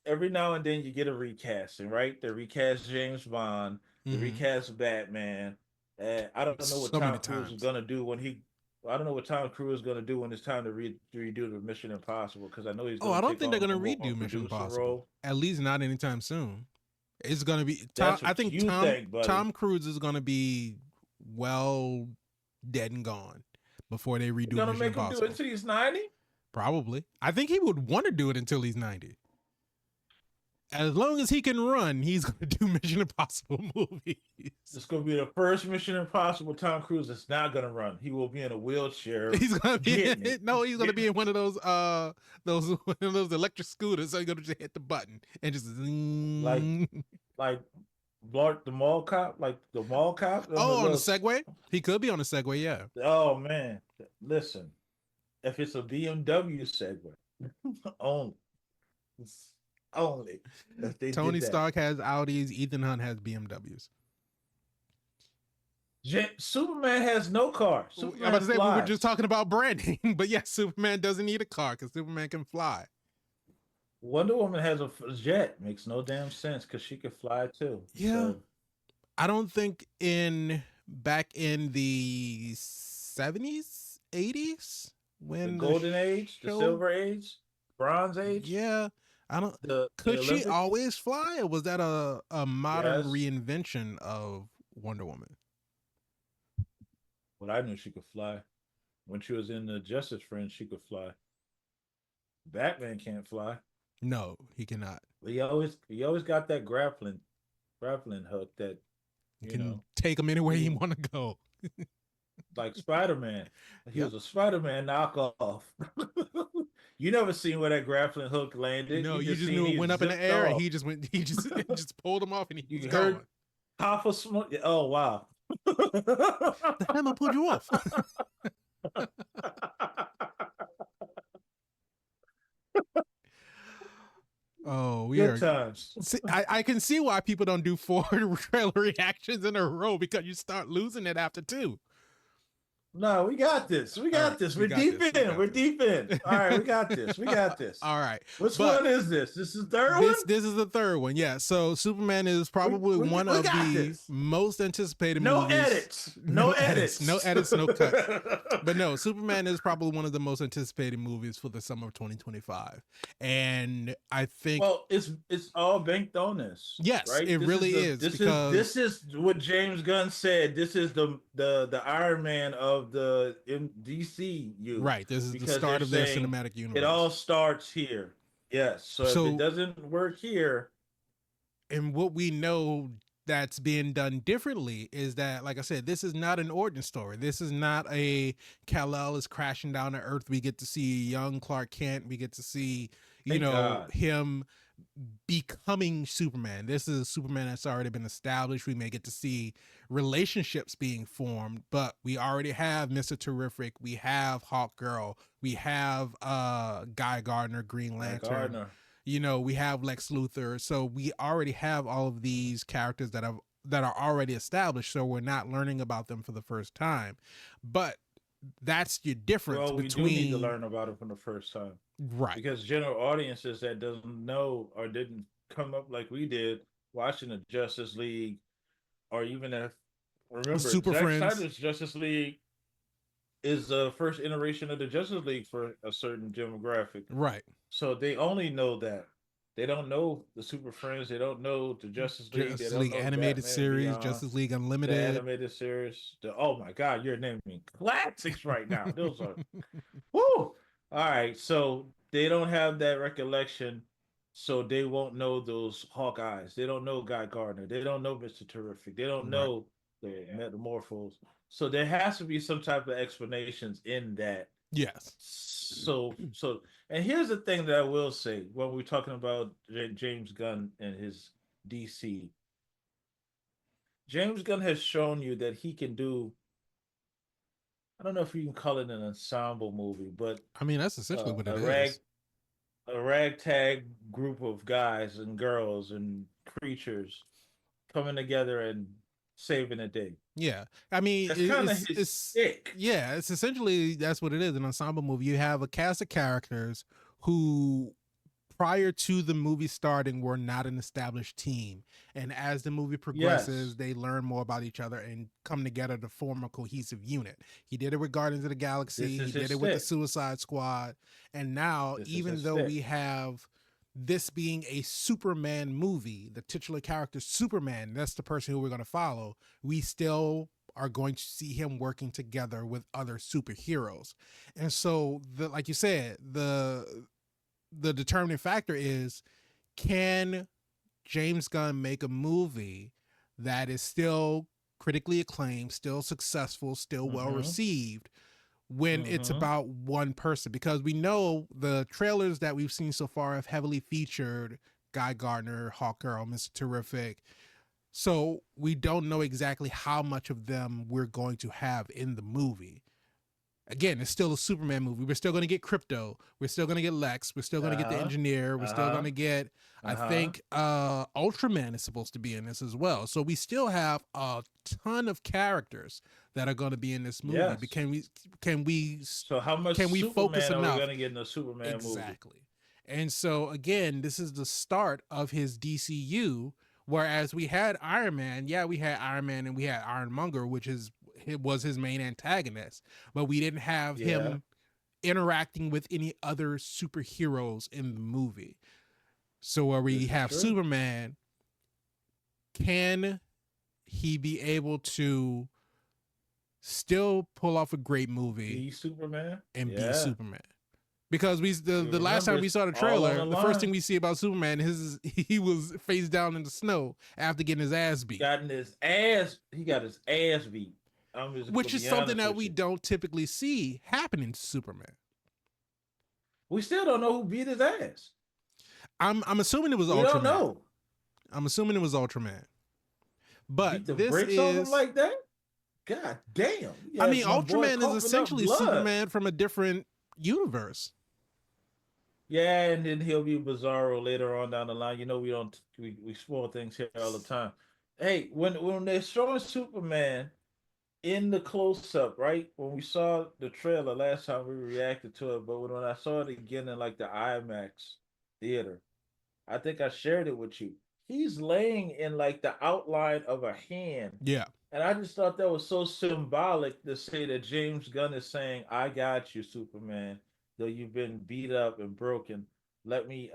every now and then you get a recasting, right? They recast James Bond, they recast Batman, and I don't know what Tom Cruise is gonna do when he. I don't know what Tom Cruise is gonna do when it's time to redo the Mission Impossible, because I know he's. I don't think they're gonna redo Mission Impossible. At least not anytime soon. It's gonna be. I think Tom Cruise is gonna be well dead and gone before they redo. Gonna Mission make Impossible. him do it until he's 90? Probably. I think he would want to do it until he's 90. As long as he can run, he's gonna do Mission Impossible movies. It's gonna be the first Mission Impossible Tom Cruise that's not gonna run. He will be in a wheelchair. He's gonna be he's gonna be in one of those electric scooters. So he's gonna just hit the button and just like the mall cop, on the Segway. He could be on a Segway, yeah. Oh man, listen, if it's a BMW Segway, only. If they Tony Stark has Audis, Ethan Hunt has BMWs. Superman has no car. We were just talking about branding, but yes, Superman doesn't need a car because Superman can fly. Wonder Woman has a jet. Makes no damn sense because she could fly too. Yeah. So. I don't think back in the 70s, 80s, when the Golden Age, the Silver Age, Bronze Age. Yeah. I don't. Could she always fly, or was that a modern reinvention of Wonder Woman? Well, I knew she could fly. When she was in the Justice Friends, she could fly. Batman can't fly. No, he cannot. He always got that grappling hook that you can take him anywhere you want to go. Like Spider-Man. He was a Spider-Man knockoff. You never seen where that grappling hook landed. No, you just knew it went up in the air and he just just pulled him off and he was gone. Half a smoke. Oh wow. The hammer pulled you off. Oh, Good times. See, I can see why people don't do 4 trailer reactions in a row, because you start losing it after 2. No, we got this. We got this. We're deep in. We're deep in. All right, we got this. We got this. All right. Which one is this? This is the third one? This is the third one. Yeah. So Superman is probably one of the most anticipated movies. No edits. No edits, no cuts. But no, Superman is probably one of the most anticipated movies for the summer of 2025. And I think it's all banked on this. Yes, right? it really is. This is what James Gunn said. This is the Iron Man of the DCU. Right. This is the start of their cinematic universe. It all starts here. Yes. So if it doesn't work here. And what we know that's being done differently is that, like I said, this is not an origin story. This is not a Kal-El is crashing down to Earth. We get to see young Clark Kent. We get to see, him becoming Superman. This is a Superman that's already been established. We may get to see relationships being formed, but we already have Mr. Terrific, we have Hawk Girl, we have Guy Gardner, Green Lantern. You know, we have Lex Luthor. So we already have all of these characters that are already established. So we're not learning about them for the first time. But that's your difference between. We do need to learn about it from the first time, right? Because general audiences that doesn't know or didn't come up like we did watching the Justice League, or even if remember Super Zack Friends. Snyder's Justice League is the first iteration of the Justice League for a certain demographic, right? So they only know that. They don't know the Super Friends. They don't know the Justice League. Justice they don't League know animated Batman series, Beyond, Justice League Unlimited, the animated series. Oh my God, you're naming classics right now. Those are woo. All right, so they don't have that recollection, so they won't know those Hawkeyes. They don't know Guy Gardner. They don't know Mr. Terrific. They don't know the Metamorphos. So there has to be some type of explanations in that. Yes. So, and here's the thing that I will say when we're talking about James Gunn and his DC. James Gunn has shown you that he can do, I don't know if you can call it an ensemble movie, but I mean, that's essentially what it is. A ragtag group of guys and girls and creatures coming together and saving a day. Yeah, I mean, it's sick. Yeah, it's essentially that's what it is, an ensemble movie. You have a cast of characters who, prior to the movie starting, were not an established team, and as the movie progresses, they learn more about each other and come together to form a cohesive unit. He did it with Guardians of the Galaxy. He did it with the Suicide Squad, and now even though we have this being a Superman movie, the titular character Superman, that's the person who we're going to follow, we still are going to see him working together with other superheroes. And so, like you said, the determining factor is, can James Gunn make a movie that is still critically acclaimed, still successful, still well received, when it's about one person? Because we know the trailers that we've seen so far have heavily featured Guy Gardner, Hawkgirl, Mr. Terrific. So we don't know exactly how much of them we're going to have in the movie. Again, it's still a Superman movie. We're still going to get Crypto. We're still going to get Lex. We're still going to get the Engineer. We're still going to get, I think, Ultraman is supposed to be in this as well. So we still have a ton of characters that are going to be in this movie. But can we? So how much? Can we focus Superman enough? Are we going to get in a Superman movie? Exactly. And so again, this is the start of his DCU. Whereas we had Iron Man, we had Iron Man and we had Ironmonger, which was his main antagonist, but we didn't have him interacting with any other superheroes in the movie. So where we have Superman, can he be able to still pull off a great movie, be Superman, and be Superman? Because the last time we saw the trailer, the first thing we see about Superman is he was face down in the snow after getting his ass beat. He got his ass beat. Which is something that we don't typically see happening to Superman. We still don't know who beat his ass. I'm assuming it was Ultraman. We don't know. I'm assuming it was Ultraman. But the this bricks on him like that? God damn. I mean, Ultraman is essentially Superman from a different universe. Yeah, and then he'll be Bizarro later on down the line. You know, we spoil things here all the time. Hey, when they're showing Superman in the close-up, right? When we saw the trailer last time, we reacted to it, but when I saw it again in like the IMAX theater, I think I shared it with you. He's laying in like the outline of a hand. Yeah. And I just thought that was so symbolic to say that James Gunn is saying, I got you, Superman. Though you've been beat up and broken, let me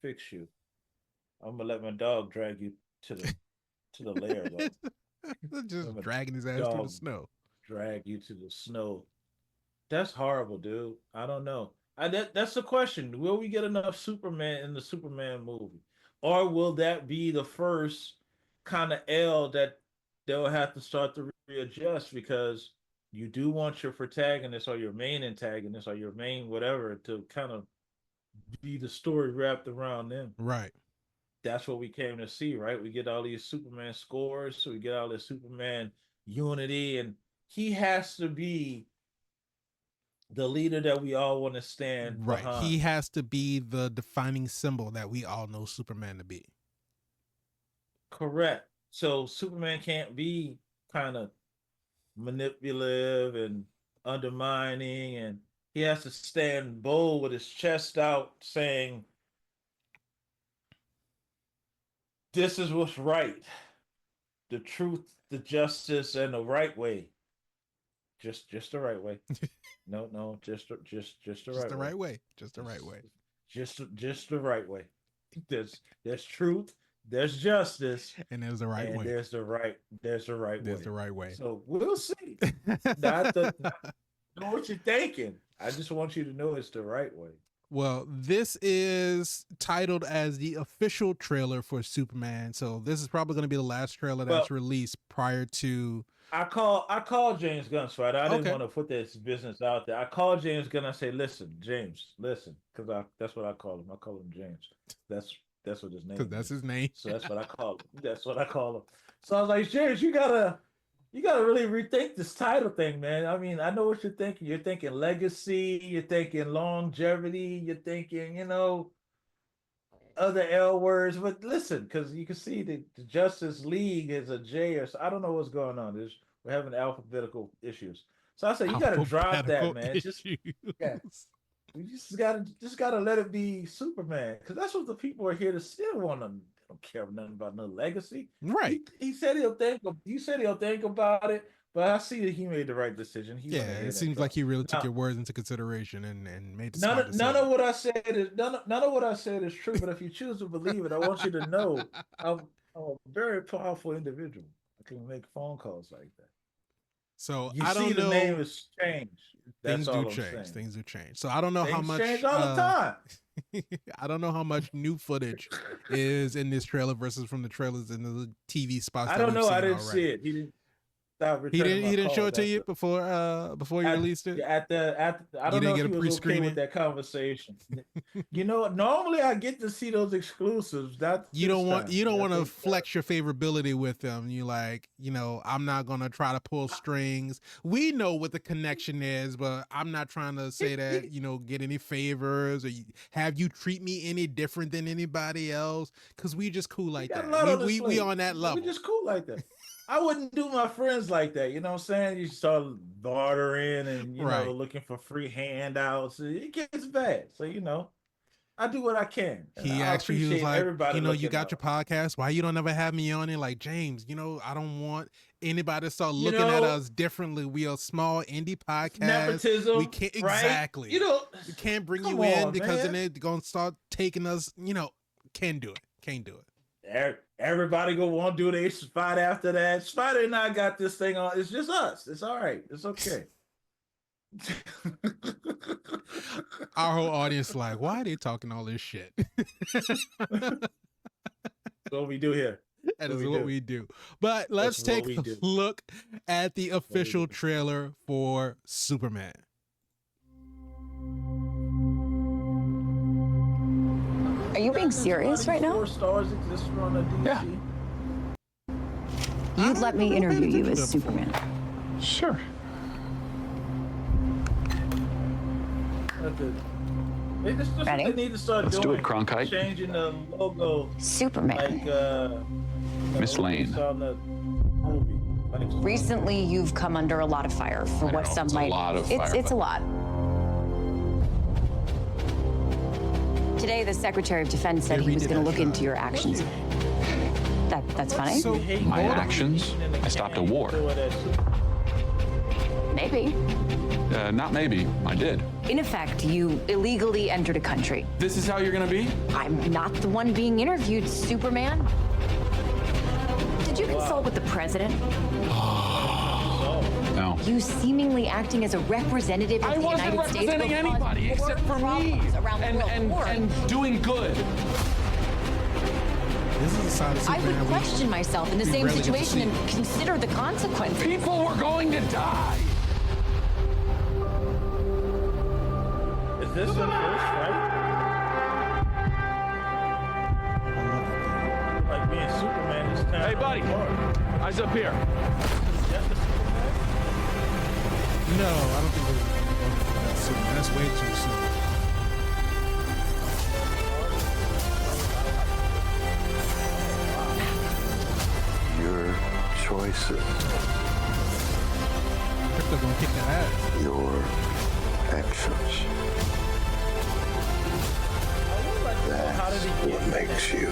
fix you. I'm gonna let my dog drag you to the lair though. Just dragging his ass through the snow. Drag you to the snow. That's horrible, dude. I don't know. That's the question. Will we get enough Superman in the Superman movie? Or will that be the first kind of L that they'll have to start to readjust, because you do want your protagonist or your main antagonist or your main whatever to kind of be the story wrapped around them. Right. That's what we came to see, right? We get all these Superman scores, so we get all this Superman unity, and he has to be the leader that we all want to stand Right. behind. He has to be the defining symbol that we all know Superman to be. Correct. So Superman can't be kind of manipulative and undermining, and he has to stand bold with his chest out saying, this is what's right. The truth, the justice, and the right way. Just the right way. No, just the right way. Just the right way. Just the right way. There's truth, there's justice, and there's the right way. There's the right way. So we'll see. Know what you're thinking. I just want you to know it's the right way. Well, this is titled as the official trailer for Superman. So this is probably going to be the last trailer that's released prior to. I called James Gunn, so I didn't want to put this business out there. I called James Gunn. I say, listen, James, listen, because that's what I call him. I call him James. That's what his name is. That's his name. So that's what I call him. That's what I call him. So I was like, James, you gotta really rethink this title thing, man. I mean, I know what you're thinking. You're thinking legacy. You're thinking longevity. You're thinking, other L words. But listen, because you can see the Justice League is a J, or so. I don't know what's going on. We're having alphabetical issues. So I said, you got to drop that, man. We just gotta let it be Superman, because that's what the people are here to still want to. They don't care nothing about no legacy, right? He said he'll think. You said he'll think about it, but I see that he made the right decision. It seems like he really took your words into consideration and made the none of what I said is none of what I said is true. But if you choose to believe it, I want you to know I'm a very powerful individual. I can make phone calls like that. So you I don't know. The name has changed. Things do change. Things do change. So I don't know how much. Change all the time. I don't know how much new footage is in this trailer versus from the trailers and the TV spots. I don't know. I didn't see it. He didn't show it to you before you released it. I don't know if he was okay with that conversation. Normally I get to see those exclusives. You don't want to flex your favorability with them. You like, I'm not gonna try to pull strings. We know what the connection is, but I'm not trying to say that get any favors or have you treat me any different than anybody else, because we just cool like that. We on that level. We just cool like that. I wouldn't do my friends like that. You know what I'm saying? You start bartering and, looking for free handouts. It gets bad. So, I do what I can. He was like, you got your podcast. Why you don't ever have me on it? Like, James, I don't want anybody to start looking at us differently. We are a small indie podcast. Nepotism. We can't, right? exactly. We can't bring you in because then they're going to start taking us, can't do it. Can't do it. Everybody go want to do their spot after that. Spider and I got this thing on. It's just us. It's all right. It's okay. Our whole audience like, why are they talking all this shit? That's what we do here. That is what we do. But let's take a look at the official trailer for Superman. Are you being serious right now? 4 stars exist on the DC. You'd let me interview you as Superman. Sure. They need to start Let's doing do it, Cronkite. Changing the logo. Superman. Like Miss Lane. Recently, you've come under a lot of fire for what some might. It's a lot. Today, the Secretary of Defense said he was going to look into your actions. That's funny. My actions? I stopped a war. Maybe. Not maybe. I did. In effect, you illegally entered a country. This is how you're gonna be? I'm not the one being interviewed, Superman. Did you consult with the president? No. You seemingly acting as a representative of the United States. I wasn't representing anybody except for me and doing good. This is a side of I would question myself in the same situation and consider the consequences. People were going to die. Is this the first, right? Hey, buddy. Eyes up here. No, I don't think that's soon. That's way too soon. Your choices. Crypto gonna kick that ass. Your actions. That's what makes you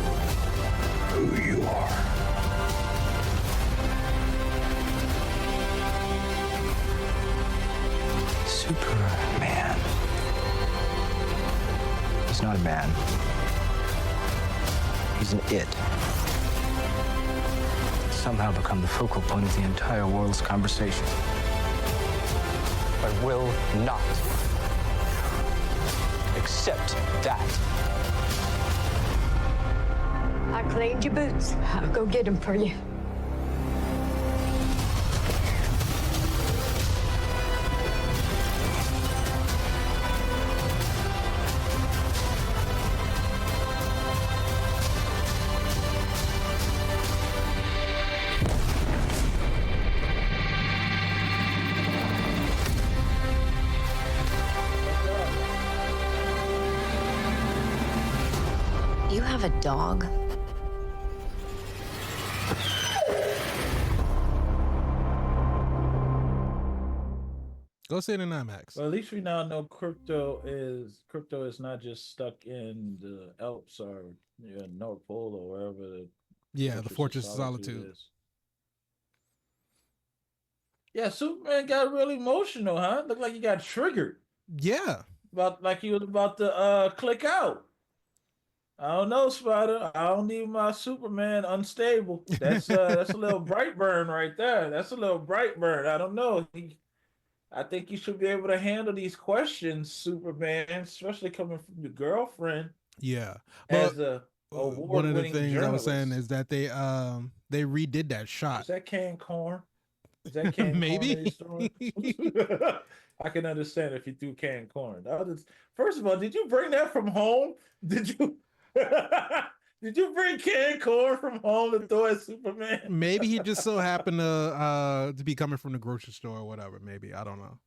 who you are. Superman. He's not a man. He's an it. Somehow become the focal point of the entire world's conversation. I will not accept that. I cleaned your boots. I'll go get them for you. You have a dog? Go sit in IMAX. Well, at least we now know crypto is not just stuck in the Alps or North Pole or wherever the Fortress of Solitude is. Yeah, Superman got really emotional, huh? Looked like he got triggered. Yeah. Like he was about to click out. I don't know, Spider. I don't need my Superman unstable. That's a little bright burn right there. That's a little bright burn. I don't know. I think you should be able to handle these questions, Superman, especially coming from your girlfriend. Yeah. As a one of the things journalist. I was saying is that they redid that shot. Is that canned corn? Is that canned Maybe. corn that he's throwing? I can understand if you threw canned corn. First of all, did you bring that from home? Did you did you bring canned corn from home to throw at Superman? Maybe he just so happened to be coming from the grocery store or whatever. Maybe, I don't know.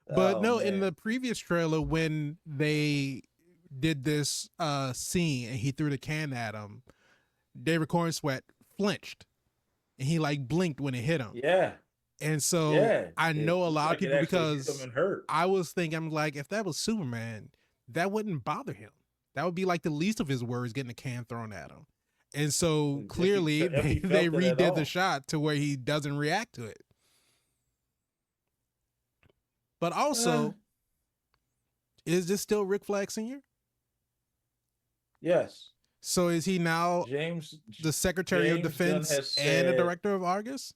But no, in the previous trailer when they did this scene and he threw the can at him, David Corn Sweat flinched and he like blinked when it hit him. Yeah. And so I know a lot of people because I was thinking, I'm like, if that was Superman, that wouldn't bother him. That would be like the least of his worries, getting a can thrown at him. And so clearly they redid the shot to where he doesn't react to it. But also, is this still Rick Flag Sr.? Yes. So is he now the Secretary of Defense and the Director of Argus?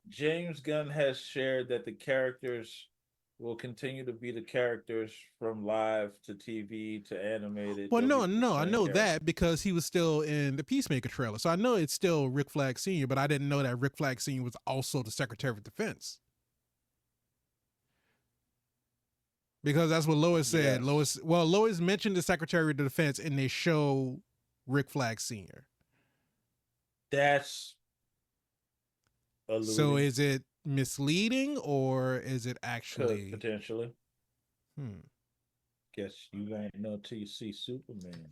James Gunn has shared that the characters will continue to be the characters from live to TV to animated. Well, no, I know that because he was still in the Peacemaker trailer. So I know it's still Rick Flag Sr., but I didn't know that Rick Flag Sr. was also the Secretary of Defense. Because that's what Lois said. Yes. Lois mentioned the Secretary of Defense and they show Rick Flag Sr. That's alluding. So is it misleading or is it actually potentially? Guess you ain't know till you see Superman.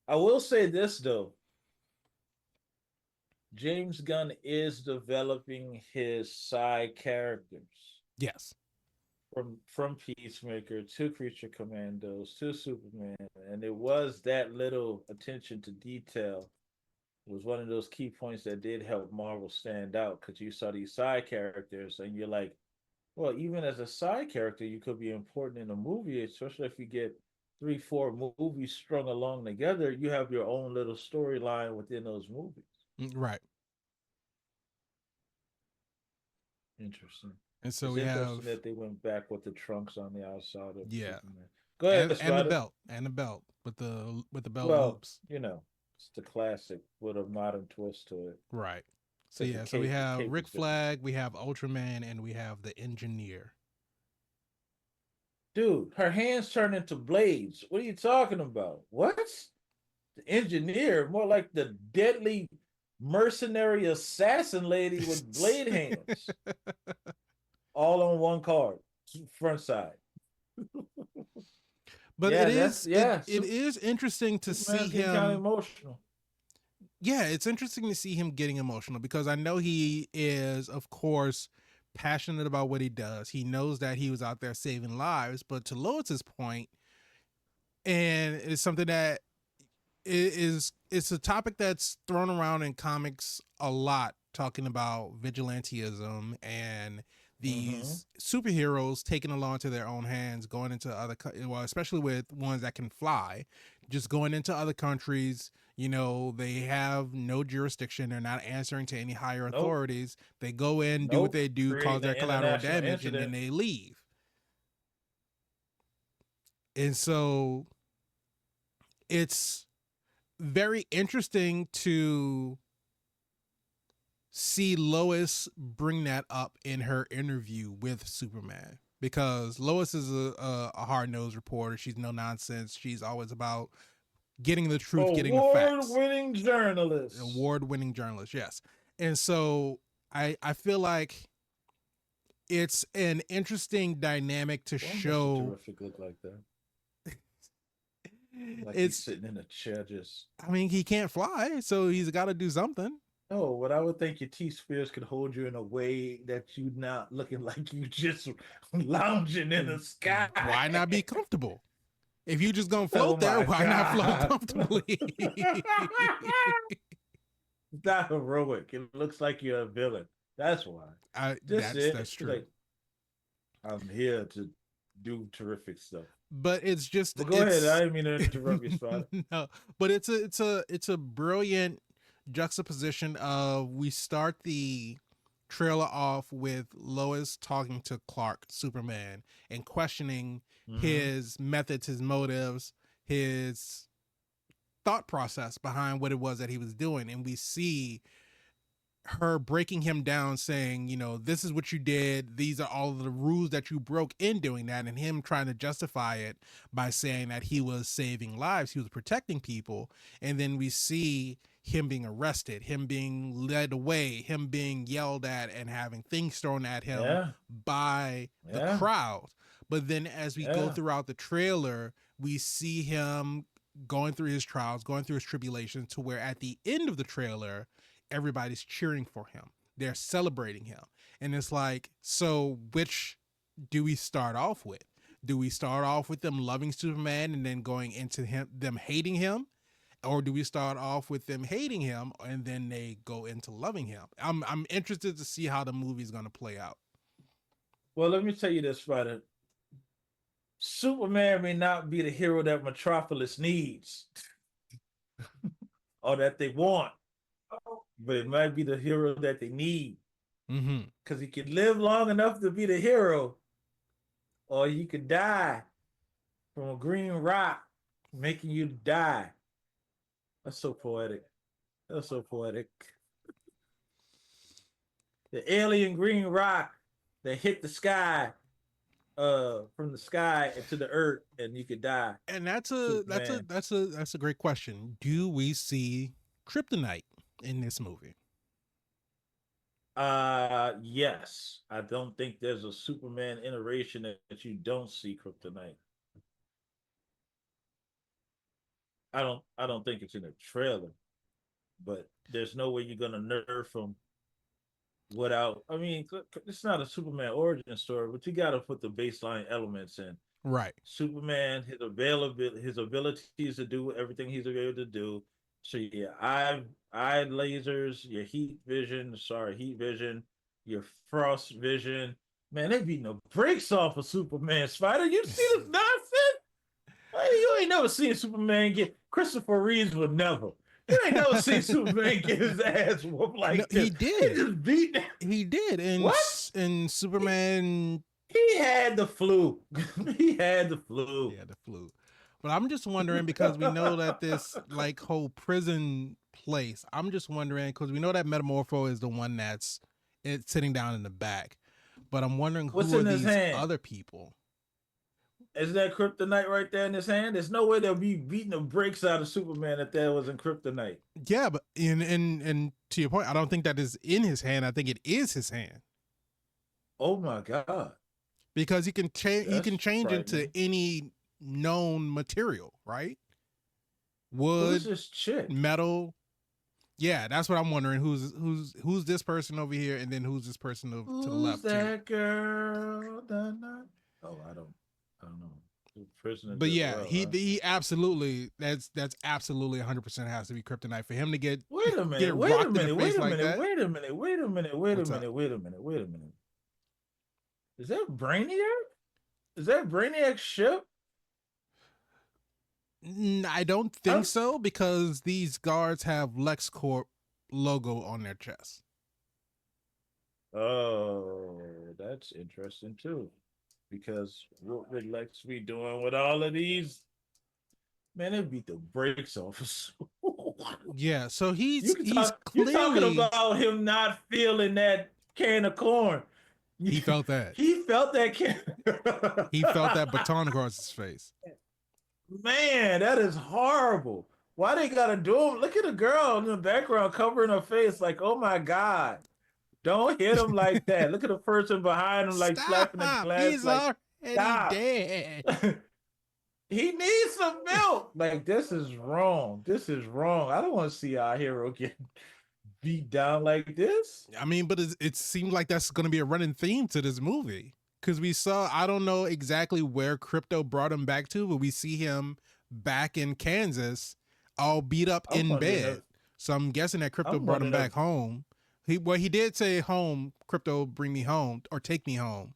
I will say this though. James Gunn is developing his side characters. Yes. From Peacemaker to Creature Commandos to Superman, and it was that little attention to detail was one of those key points that did help Marvel stand out, because you saw these side characters and you're like, well, even as a side character, you could be important in a movie, especially if you get 3-4 movies strung along together. You have your own little storyline within those movies. Right. Interesting. And so we have that they went back with the trunks on the outside of Superman. Go ahead, and the belt with the belt loops. You know, it's the classic with a modern twist to it. Right. So so we have Rick Flag, we have Ultraman, and we have the Engineer. Dude, her hands turn into blades. What are you talking about? What? The engineer, more like the deadly mercenary assassin lady with blade hands. All on one card, front side. But Yeah, it that's is it is interesting to see Superman's getting kind of him. emotional. Yeah, it's interesting to see him getting emotional because I know he is, of course, passionate about what he does. He knows that he was out there saving lives, but to Lois's point, and it's something that it's a topic that's thrown around in comics a lot, talking about vigilantism and these superheroes taking the law into their own hands, going into other, well, especially with ones that can fly, just going into other countries. You know, they have no jurisdiction. They're not answering to any higher authorities. They go in, do what they do, cause their collateral damage, and then they leave. And so it's very interesting to see Lois bring that up in her interview with Superman, because Lois is a hard-nosed reporter. She's no nonsense. She's always about getting the truth, getting the facts. Award-winning journalist. Award-winning journalist, yes. And so I feel like it's an interesting dynamic to show. Terrific look like that. Like he's sitting in a chair just. I mean, he can't fly, so he's got to do something. Oh, but I would think your T-Spears could hold you in a way that you're not looking like you just lounging in the sky. Why not be comfortable? If you just gonna float there, why not float comfortably? It's not heroic. It looks like you're a villain. That's why. That's true. Like, I'm here to do terrific stuff. But it's just. But go ahead. I didn't mean to interrupt you, Spot. No, but it's a brilliant juxtaposition of, we start the trailer off with Lois talking to Clark, Superman, and questioning his methods, his motives, his thought process behind what it was that he was doing. And we see her breaking him down, saying, you know, this is what you did. These are all of the rules that you broke in doing that. And him trying to justify it by saying that he was saving lives. He was protecting people. And then we see him being arrested, him being led away, him being yelled at and having things thrown at him by the crowd. But then as we go throughout the trailer, we see him going through his trials, going through his tribulations, to where at the end of the trailer, everybody's cheering for him. They're celebrating him. And it's like, so which do we start off with? Do we start off with them loving Superman and then going into them hating him? Or do we start off with them hating him and then they go into loving him? I'm interested to see how the movie's going to play out. Well, let me tell you this, Spider. Superman may not be the hero that Metropolis needs or that they want, but it might be the hero that they need. Because he can live long enough to be the hero, or you could die from a green rock making you die. That's so poetic. That's so poetic. The alien green rock that hit the sky, from the sky into the earth, and you could die. And that's a great question. Do we see kryptonite in this movie? Yes. I don't think there's a Superman iteration that you don't see kryptonite. I don't think it's in the trailer, but there's no way you're gonna nerf him without. I mean, it's not a Superman origin story, but you got to put the baseline elements in. Right. Superman, his abilities to do everything he's able to do. So your eye lasers, your heat vision, your frost vision. Man, they beating the brakes off of Superman. Spider, you see this nonsense? You ain't never seen Superman get. Christopher Reeves would never. You ain't never seen Superman get his ass whooped like this. He did. He just beat. He did. And what? In Superman, he had the flu. He had the flu. But I'm just wondering, because we know that this like whole prison place. I'm just wondering, because we know that Metamorpho is the one that's sitting down in the back. But I'm wondering who are these other people. Is that kryptonite right there in his hand? There's no way they'll be beating the brakes out of Superman if that wasn't kryptonite. Yeah, but and to your point, I don't think that is in his hand. I think it is his hand. Oh my God. Because he can change. He can change frightening. into any known material, right? Wood, Who's this chick? metal. Yeah, that's what I'm wondering. Who's this person over here, and then who's this person to the left? Who's that girl? Oh, I don't know. But yeah, he absolutely that's absolutely 100% has to be kryptonite for him to get. Wait a minute. Wait a minute. Wait a minute. Wait a minute. Wait a minute. Wait a minute. Wait a minute. Wait a minute. Is that Brainiac? Is that Brainiac's ship? I don't think so, because these guards have LexCorp logo on their chest. Oh, that's interesting too. Because what would Lex be doing with all of these? Man, they beat the brakes off us. Yeah, so he's you're clearly talking about him not feeling that can of corn. He felt that. He felt that can. He felt that baton across his face. Man, that is horrible. Why they gotta do him? Look at the girl in the background covering her face, like, oh my God. Don't hit him like that. Look at the person behind him, like slapping the glass. He's like, already dead. He needs some milk. Like, this is wrong. This is wrong. I don't want to see our hero get beat down like this. I mean, but it seems like that's going to be a running theme to this movie. Because we saw, I don't know exactly where Crypto brought him back to, but we see him back in Kansas, all beat up in bed. So I'm guessing that Crypto brought him back home. He did say home, Crypto, bring me home or take me home.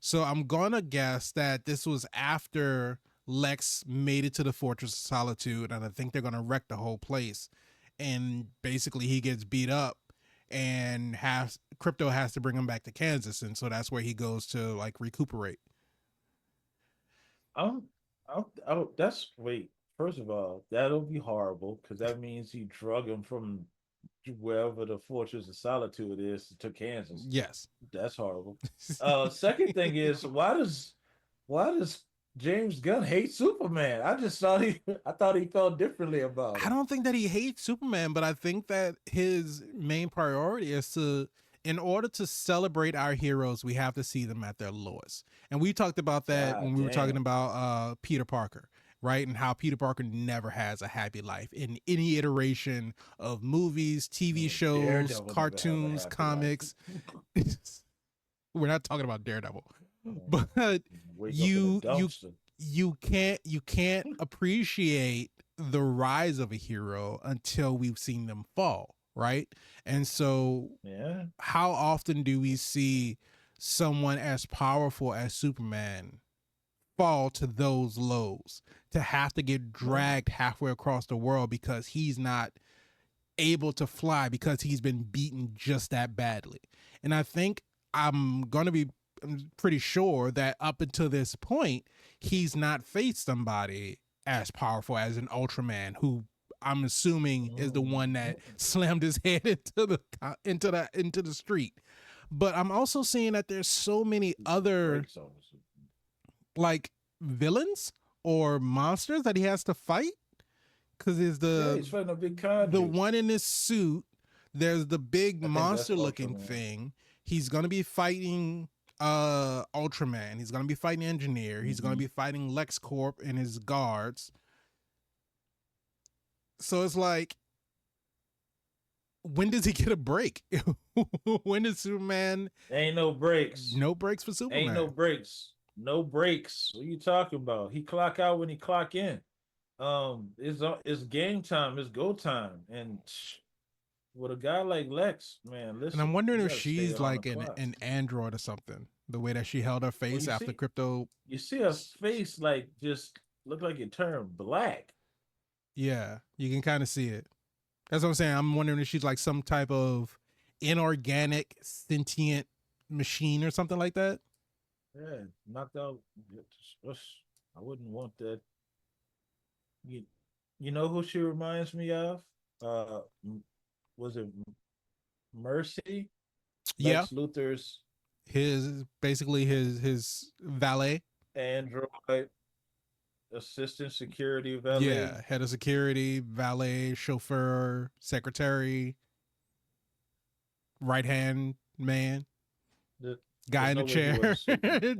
So I'm gonna guess that this was after Lex made it to the Fortress of Solitude, and I think they're gonna wreck the whole place. And basically he gets beat up, and Crypto has to bring him back to Kansas, and so that's where he goes to like recuperate. Wait. First of all, that'll be horrible because that means he drug him from wherever the Fortress of Solitude is to Kansas. Yes, that's horrible. Second thing is, why does James Gunn hate Superman? I thought he felt differently about it. I don't think that he hates Superman, but I think that his main priority is in order to celebrate our heroes, we have to see them at their lowest. And we talked about that when we were talking about Peter Parker, right? And how Peter Parker never has a happy life in any iteration of movies, TV shows, cartoons, comics. We're not talking about Daredevil, but you can't appreciate the rise of a hero until we've seen them fall, right? And so how often do we see someone as powerful as Superman fall to those lows, to have to get dragged halfway across the world because he's not able to fly because he's been beaten just that badly? And I think I'm pretty sure that up until this point, he's not faced somebody as powerful as an Ultraman, who I'm assuming is the one that slammed his head into the street. But I'm also seeing that there's so many other like villains or monsters that he has to fight. Because there's he's fighting a big conjurer. The one in his suit. There's the big monster looking thing. He's gonna be fighting Ultraman. He's gonna be fighting Engineer. He's gonna be fighting LexCorp and his guards. So it's like, when does he get a break? When does Superman? Ain't no breaks. No breaks for Superman. Ain't no breaks. No breaks. What are you talking about? He clock out when he clock in. It's game time. It's go time. And with a guy like Lex, man, listen. And I'm wondering if she's like an android or something. The way that she held her face after Crypto. You see her face like just look like it turned black. Yeah, you can kind of see it. That's what I'm saying. I'm wondering if she's like some type of inorganic sentient machine or something like that. Yeah, knocked out. I wouldn't want that. You know who she reminds me of? Was it Mercy? Yeah, Lex Luthor's basically his valet android. assistant security valet. Yeah, head of security, valet, chauffeur, secretary, right hand man, guy in the chair,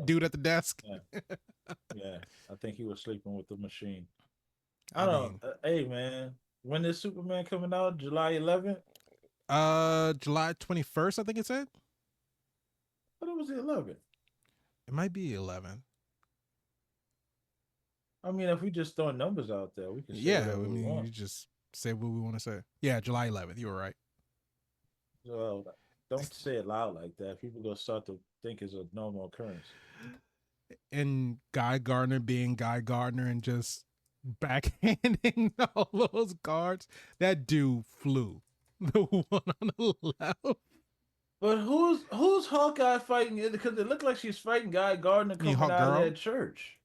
dude at the desk. Yeah, I think he was sleeping with the machine. I don't. Hey man, when is Superman coming out? July 11th. July 21st, I think it said. But it was the 11th. It might be 11. I mean, if we just throwing numbers out there, we can say Yeah, whatever we want. you just say what we want to say. Yeah, July 11th. You were right. Well, don't say it loud like that. People gonna start to think it's a normal occurrence. And Guy Gardner being Guy Gardner and just backhanding all those guards. That dude flew. The one on the left. But who's Hawkeye fighting? Because it looked like she's fighting Guy Gardner coming out of that church.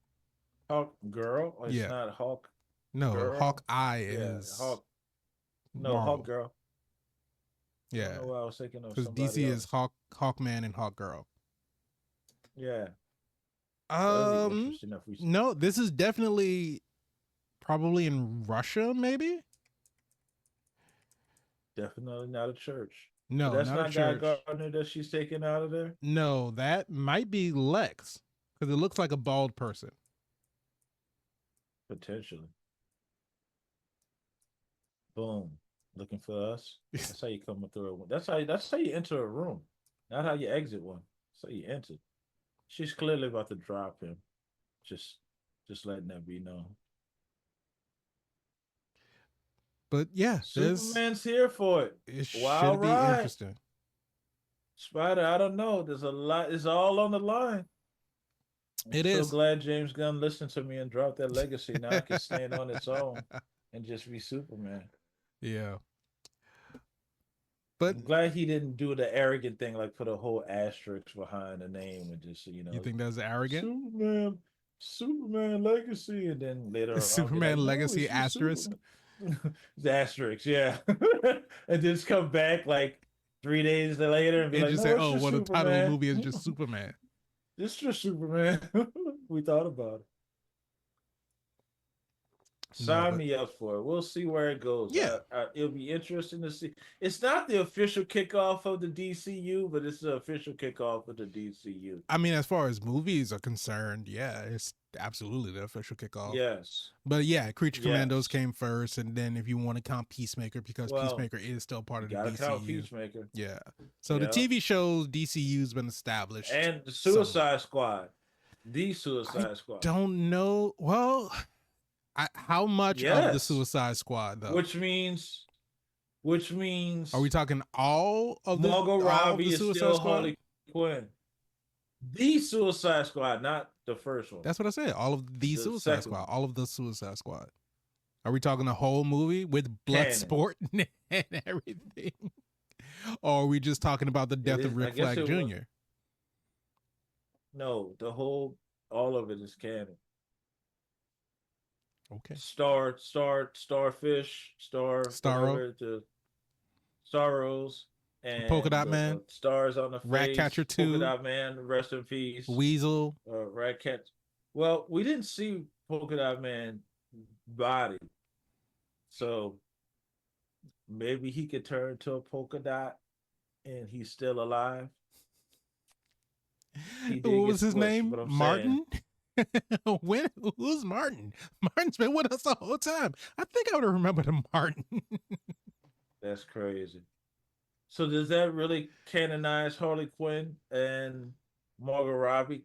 Hawk Girl? Or it's not Hawk. No, Girl? Hawkeye is Hawk. No, Marvel. Hawk Girl. Yeah. I don't know why I was thinking of because DC is Hawkman and Hawkgirl. Yeah. No, this is definitely probably in Russia, maybe. Definitely not a church. No, but that's not not a church. Guy Gardner that she's taking out of there. No, that might be Lex because it looks like a bald person. Potentially. Boom. Looking for us. That's how you come through. That's how you enter a room, not how you exit one. That's how you enter. She's clearly about to drop him. Just letting that be known. But yeah, Superman's here for it. It should be interesting. Spider, I don't know. There's a lot. It's all on the line. I'm so glad James Gunn listened to me and dropped that legacy. Now I can stand on its own and just be Superman. Yeah. But I'm glad he didn't do the arrogant thing, like put a whole asterisk behind the name and just, you know. You think that's arrogant? Superman legacy, and then later on, Superman legacy asterisk. The asterisk, yeah. And just come back like 3 days later and be like, just say, "Oh, well, the title of the movie is just Superman." It's just Superman. We thought about it. Sign me up for it. We'll see where it goes. Yeah, it'll be interesting to see. It's not the official kickoff of the DCU, but it's the official kickoff of the DCU. I mean, as far as movies are concerned, yeah, it's absolutely the official kickoff. Yes. But yeah, Creature Commandos came first, and then if you want to count Peacemaker, because Peacemaker is still part of the DCU. Count Peacemaker. Yeah. So the TV shows DCU's been established. And the Suicide Squad. The Suicide Squad. Don't know. Well, how much of the Suicide Squad though? Which means are we talking all of the Margot Robbie the is Suicide still Squad? Harley Quinn. The Suicide Squad, not the first one. That's what I said. All of the Suicide Squad. All of the Suicide Squad. Are we talking the whole movie with blood sport and everything? Or are we just talking about the death of Rick Flag Jr.? No, all of it is canon. Okay. Starfish, Starros, and Polka Dot Man, stars on the face. Ratcatcher 2, Polka Dot Man, rest in peace. Weasel, Ratcat. Well, we didn't see Polka Dot Man body, so maybe he could turn to a polka dot, and he's still alive. What was his name? Martin. Who's Martin? Martin's been with us the whole time. I think I would have remembered him, Martin. That's crazy. So does that really canonize Harley Quinn and Margot Robbie?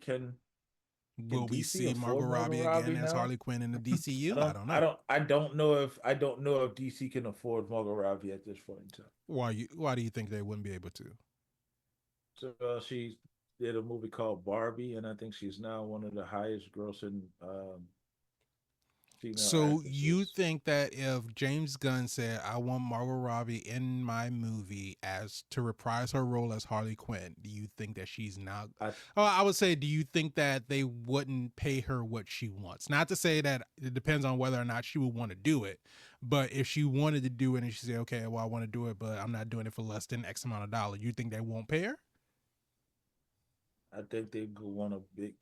Will we see Margot Robbie again as Harley Quinn in the DCU? I don't know. I don't know if DC can afford Margot Robbie at this point in time. Why do you think they wouldn't be able to? So she did a movie called Barbie, and I think she's now one of the highest grossing female actresses. You think that if James Gunn said, "I want Margot Robbie in my movie to reprise her role as Harley Quinn," do you think that she's not? I would say, do you think that they wouldn't pay her what she wants? Not to say that it depends on whether or not she would want to do it, but if she wanted to do it and she said, "Okay, well, I want to do it, but I'm not doing it for less than X amount of dollars," you think they won't pay her? I think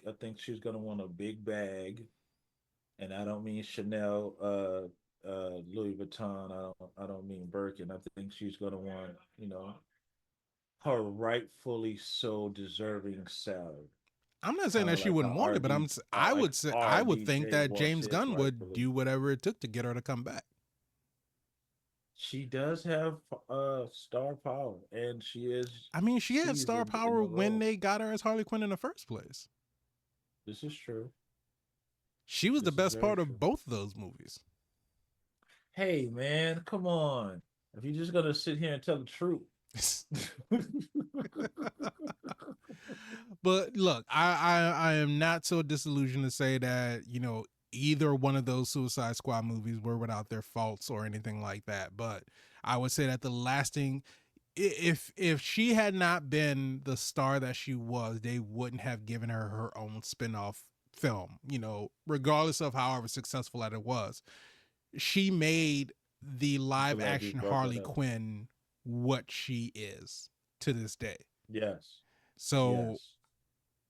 I think she's gonna want a big bag, and I don't mean Chanel, Louis Vuitton. I don't mean Birkin. I think she's gonna want, her rightfully so deserving salary. I'm not saying Kind that of she like wouldn't how want it, but I would say I would think RDJ that wants James his Gunn would rightfully. do whatever it took to get her to come back. She does have star power, and she is. I mean, she had star seasoned in power the when role. they got her as Harley Quinn in the first place. This is true. She was the This is best part very of true. both of those movies. Hey, man, come on. If you're just gonna sit here and tell the truth. But look, I am not so disillusioned to say that, either one of those Suicide Squad movies were without their faults or anything like that. But I would say that the lasting, if she had not been the star that she was, they wouldn't have given her her own spin-off film, regardless of however successful that it was. She made the live glad you action brought that Harley up. Quinn what she is to this day. Yes. So, Yes.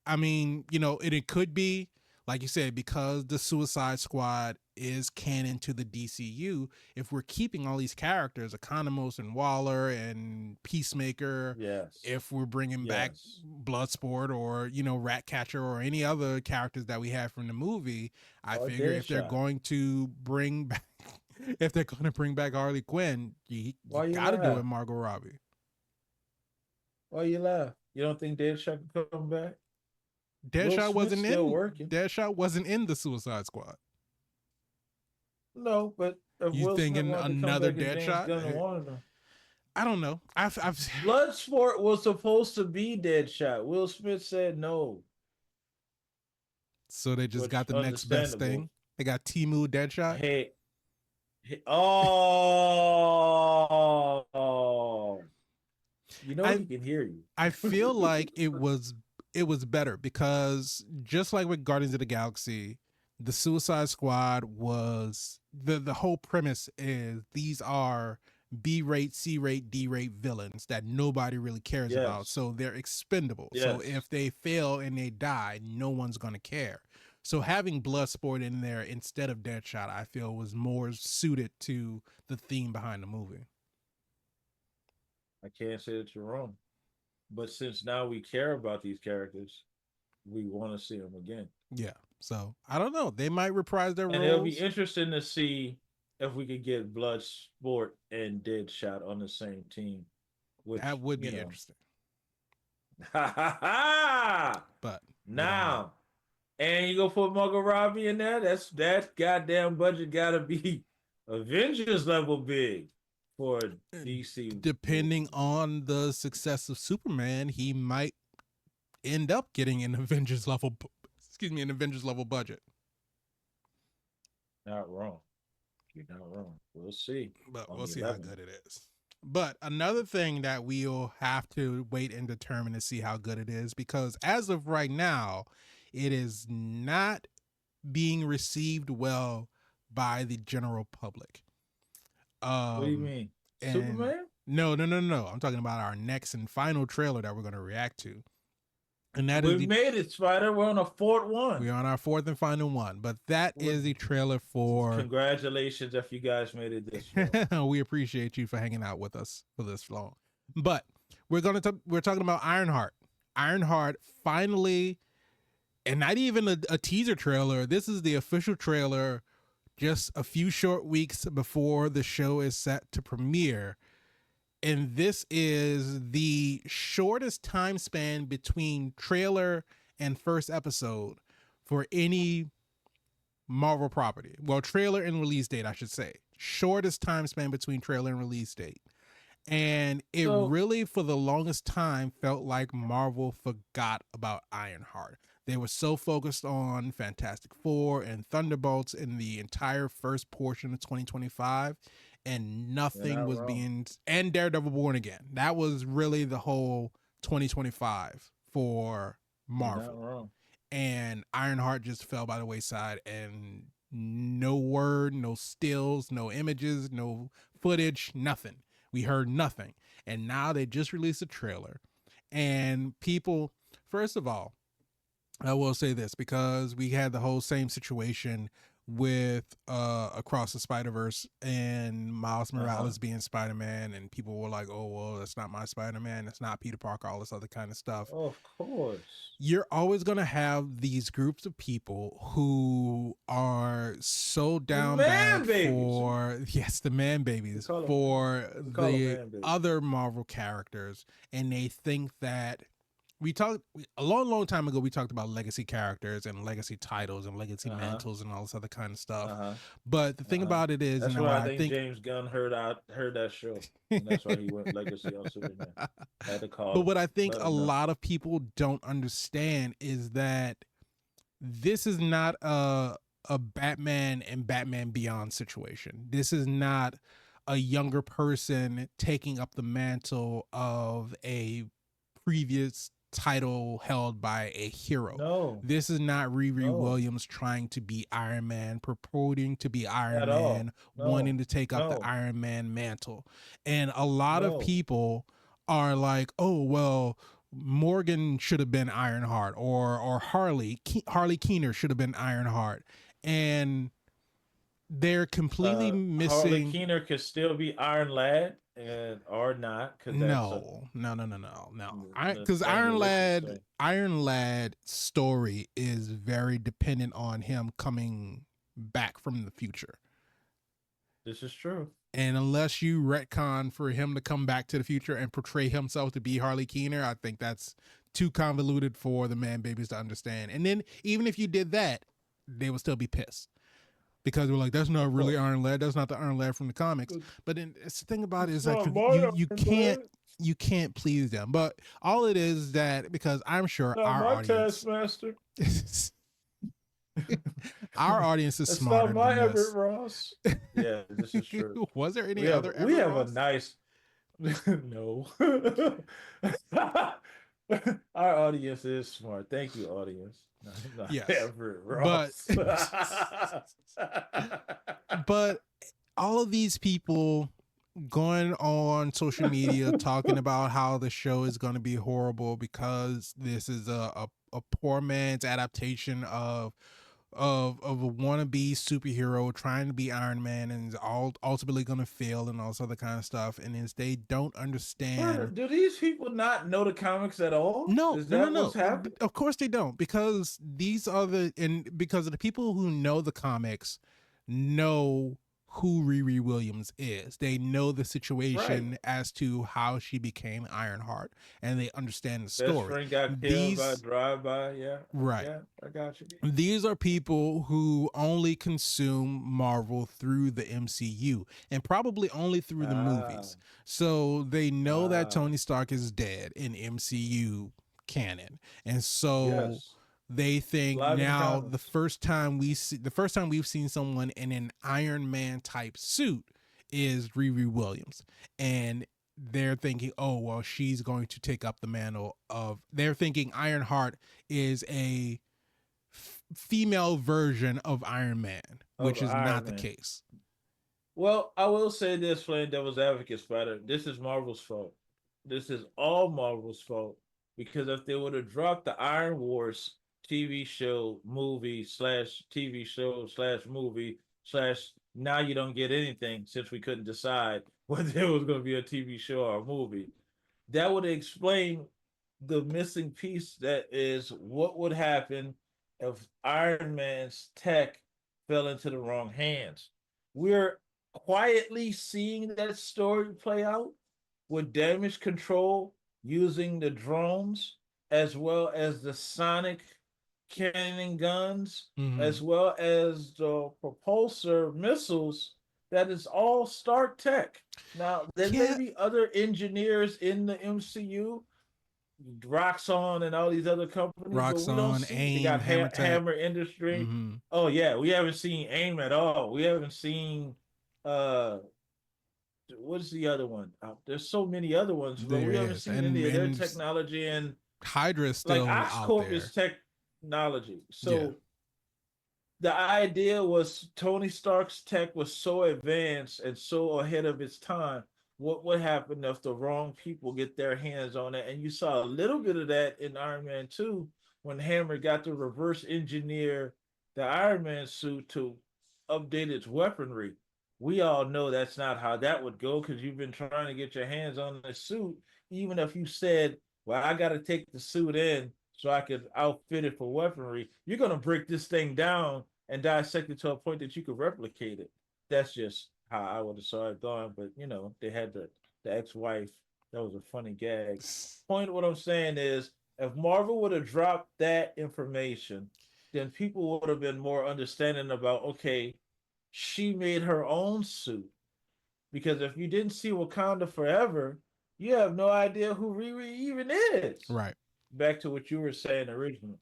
I mean, it could be, like you said, because the Suicide Squad is canon to the DCU, if we're keeping all these characters, Economos and Waller and Peacemaker, Yes. if we're bringing back Bloodsport or, Ratcatcher or any other characters that we have from the movie, I figure if they're Deadshot. going to bring back, if they're going to bring back Harley Quinn, you Why you got to do laugh? it Margot Robbie. Why you laugh? You don't think Deadshot can come back? Deadshot wasn't still in. working. Deadshot wasn't in the Suicide Squad. No, but if You Will Smith thinking wanted to come another back and James Deadshot? Gunn wanted him. I don't know. I've Bloodsport was supposed to be Deadshot. Will Smith said no. So they just Which got the next best understandable. thing. They got Temu Deadshot. Hey, you know he can hear you. I feel like it was better because just like with Guardians of the Galaxy, the Suicide Squad was the whole premise is these are B-rate, C-rate, D-rate villains that nobody really cares about. Yes. So they're expendable. So Yes. if they fail and they die, no one's going to care. So having Bloodsport in there instead of Deadshot, I feel was more suited to the theme behind the movie. I can't say that you're wrong. But since now we care about these characters, we want to see them again. Yeah. So I don't know. They might reprise their And roles. it'll be interesting to see if we could get Bloodsport and Deadshot on the same team. Which, That would be interesting. But now, and you go put Margot Robbie in there. That goddamn budget gotta be Avengers level big for DC. Depending on the success of Superman, he might end up getting an Avengers level budget. Not wrong. You're not wrong. We'll see. But On we'll the see how 11th. good it is. But another thing that we'll have to wait and determine to see how good it is, because as of right now, it is not being received well by the general public. What do you mean? Superman? No. I'm talking about our next and final trailer that we're going to react to. And that is We made it, Spider. We're on a fourth one. We're on our fourth and final one, but that is the trailer for. Congratulations if you guys made it this far. We appreciate you for hanging out with us for this long. But we're talking about Ironheart. Ironheart finally, and not even a teaser trailer. This is the official trailer, just a few short weeks before the show is set to premiere. And this is the shortest time span between trailer and first episode for any Marvel property. Well, trailer and release date, I should say. Shortest time span between trailer and release date. And it really, for the longest time, felt like Marvel forgot about Ironheart. They were so focused on Fantastic Four and Thunderbolts in the entire first portion of 2025. And nothing was and Daredevil Born Again. That was really the whole 2025 for Marvel. And Ironheart just fell by the wayside, and no word, no stills, no images, no footage, nothing. We heard nothing. And now they just released a trailer. And people, first of all, I will say this, because we had the whole same situation with Across the Spider-Verse and Miles Morales being Spider-Man, and people were like, oh, well, that's not my Spider-Man, that's not Peter Parker, all this other kind of stuff. Of course. You're always going to have these groups of people who are so down bad for, yes, the man babies, for the other Marvel characters, and they think that we talked a long time ago. We talked about legacy characters and legacy titles and legacy mantles and all this other kind of stuff. But the thing about it is, that's why I think James Gunn heard that show, and that's why he went legacy on Superman. Had to call. But what I think a lot of people don't understand is that this is not a Batman and Batman Beyond situation. This is not a younger person taking up the mantle of a previous title held by a hero. No, this is not Riri Williams trying to be Iron Man, purporting to be Iron Man, wanting to take up the Iron Man mantle. And a lot of people are like, oh, well, Morgan should have been Ironheart, or Harley Keener should have been Ironheart. And they're completely missing. Harley Keener could still be Iron Lad, or not? No. Because Iron Lad story is very dependent on him coming back from the future. This is true. And unless you retcon for him to come back to the future and portray himself to be Harley Keener, I think that's too convoluted for the man babies to understand. And then even if you did that, they would still be pissed. Because we're like, that's not really Iron Lad. That's not the Iron Lad from the comics. But then the thing about it is that you can't please them. But all it is that, because I'm sure our audience, Taskmaster. our audience is smarter than my this. Everett Ross. Yeah, this is true. Was there any other? We have a nice. No. Our audience is smart. Thank you, audience. Yes. Everett Ross. But all of these people going on social media talking about how the show is going to be horrible because this is a poor man's adaptation of a wannabe superhero trying to be Iron Man and is ultimately going to fail and all this other kind of stuff. And is they don't understand. Do these people not know the comics at all? No, is that no. What's happening? Of course they don't, because these are because of the people who know the comics know who Riri Williams is. They know the situation as to how she became Ironheart, and they understand the story. Best friend got killed by drive-by. Yeah, right. Yeah, I got you. These are people who only consume Marvel through the MCU and probably only through the movies. So they know that Tony Stark is dead in MCU canon, and so. They think now the first time we've seen someone in an Iron Man type suit is Riri Williams, and they're thinking, oh well, she's going to take up the mantle of. They're thinking Ironheart is a female version of Iron Man, which is not the case. Well, I will say this, playing devil's advocate, Spider. This is Marvel's fault. This is all Marvel's fault, because if they would have dropped the Iron Wars TV show, movie / TV show / movie / now you don't get anything, since we couldn't decide whether it was going to be a TV show or a movie. That would explain the missing piece, that is what would happen if Iron Man's tech fell into the wrong hands. We're quietly seeing that story play out with damage control using the drones, as well as the sonic cannon guns, as well as the propulsor missiles. That is all Stark tech. Now, there may be other engineers in the MCU, Roxxon and all these other companies. Roxxon, AIM, they got Hammer Industry. Oh yeah, we haven't seen AIM at all. We haven't seen what's the other one? There's so many other ones, but we haven't seen any of their technology. And Hydra is still like Oscorp is technology. So the idea was Tony Stark's tech was so advanced and so ahead of its time. What would happen if the wrong people get their hands on it? And you saw a little bit of that in Iron Man 2 when Hammer got to reverse engineer the Iron Man suit to update its weaponry. We all know that's not how that would go because you've been trying to get your hands on the suit. Even if you said, well, I got to take the suit in so I could outfit it for weaponry, you're going to break this thing down and dissect it to a point that you could replicate it. That's just how I would have saw it going. But, you know, they had the ex-wife. That was a funny gag. Point what I'm saying is, if Marvel would have dropped that information, then people would have been more understanding about, okay, she made her own suit. Because if you didn't see Wakanda Forever, you have no idea who Riri even is. Right. Back to what you were saying originally.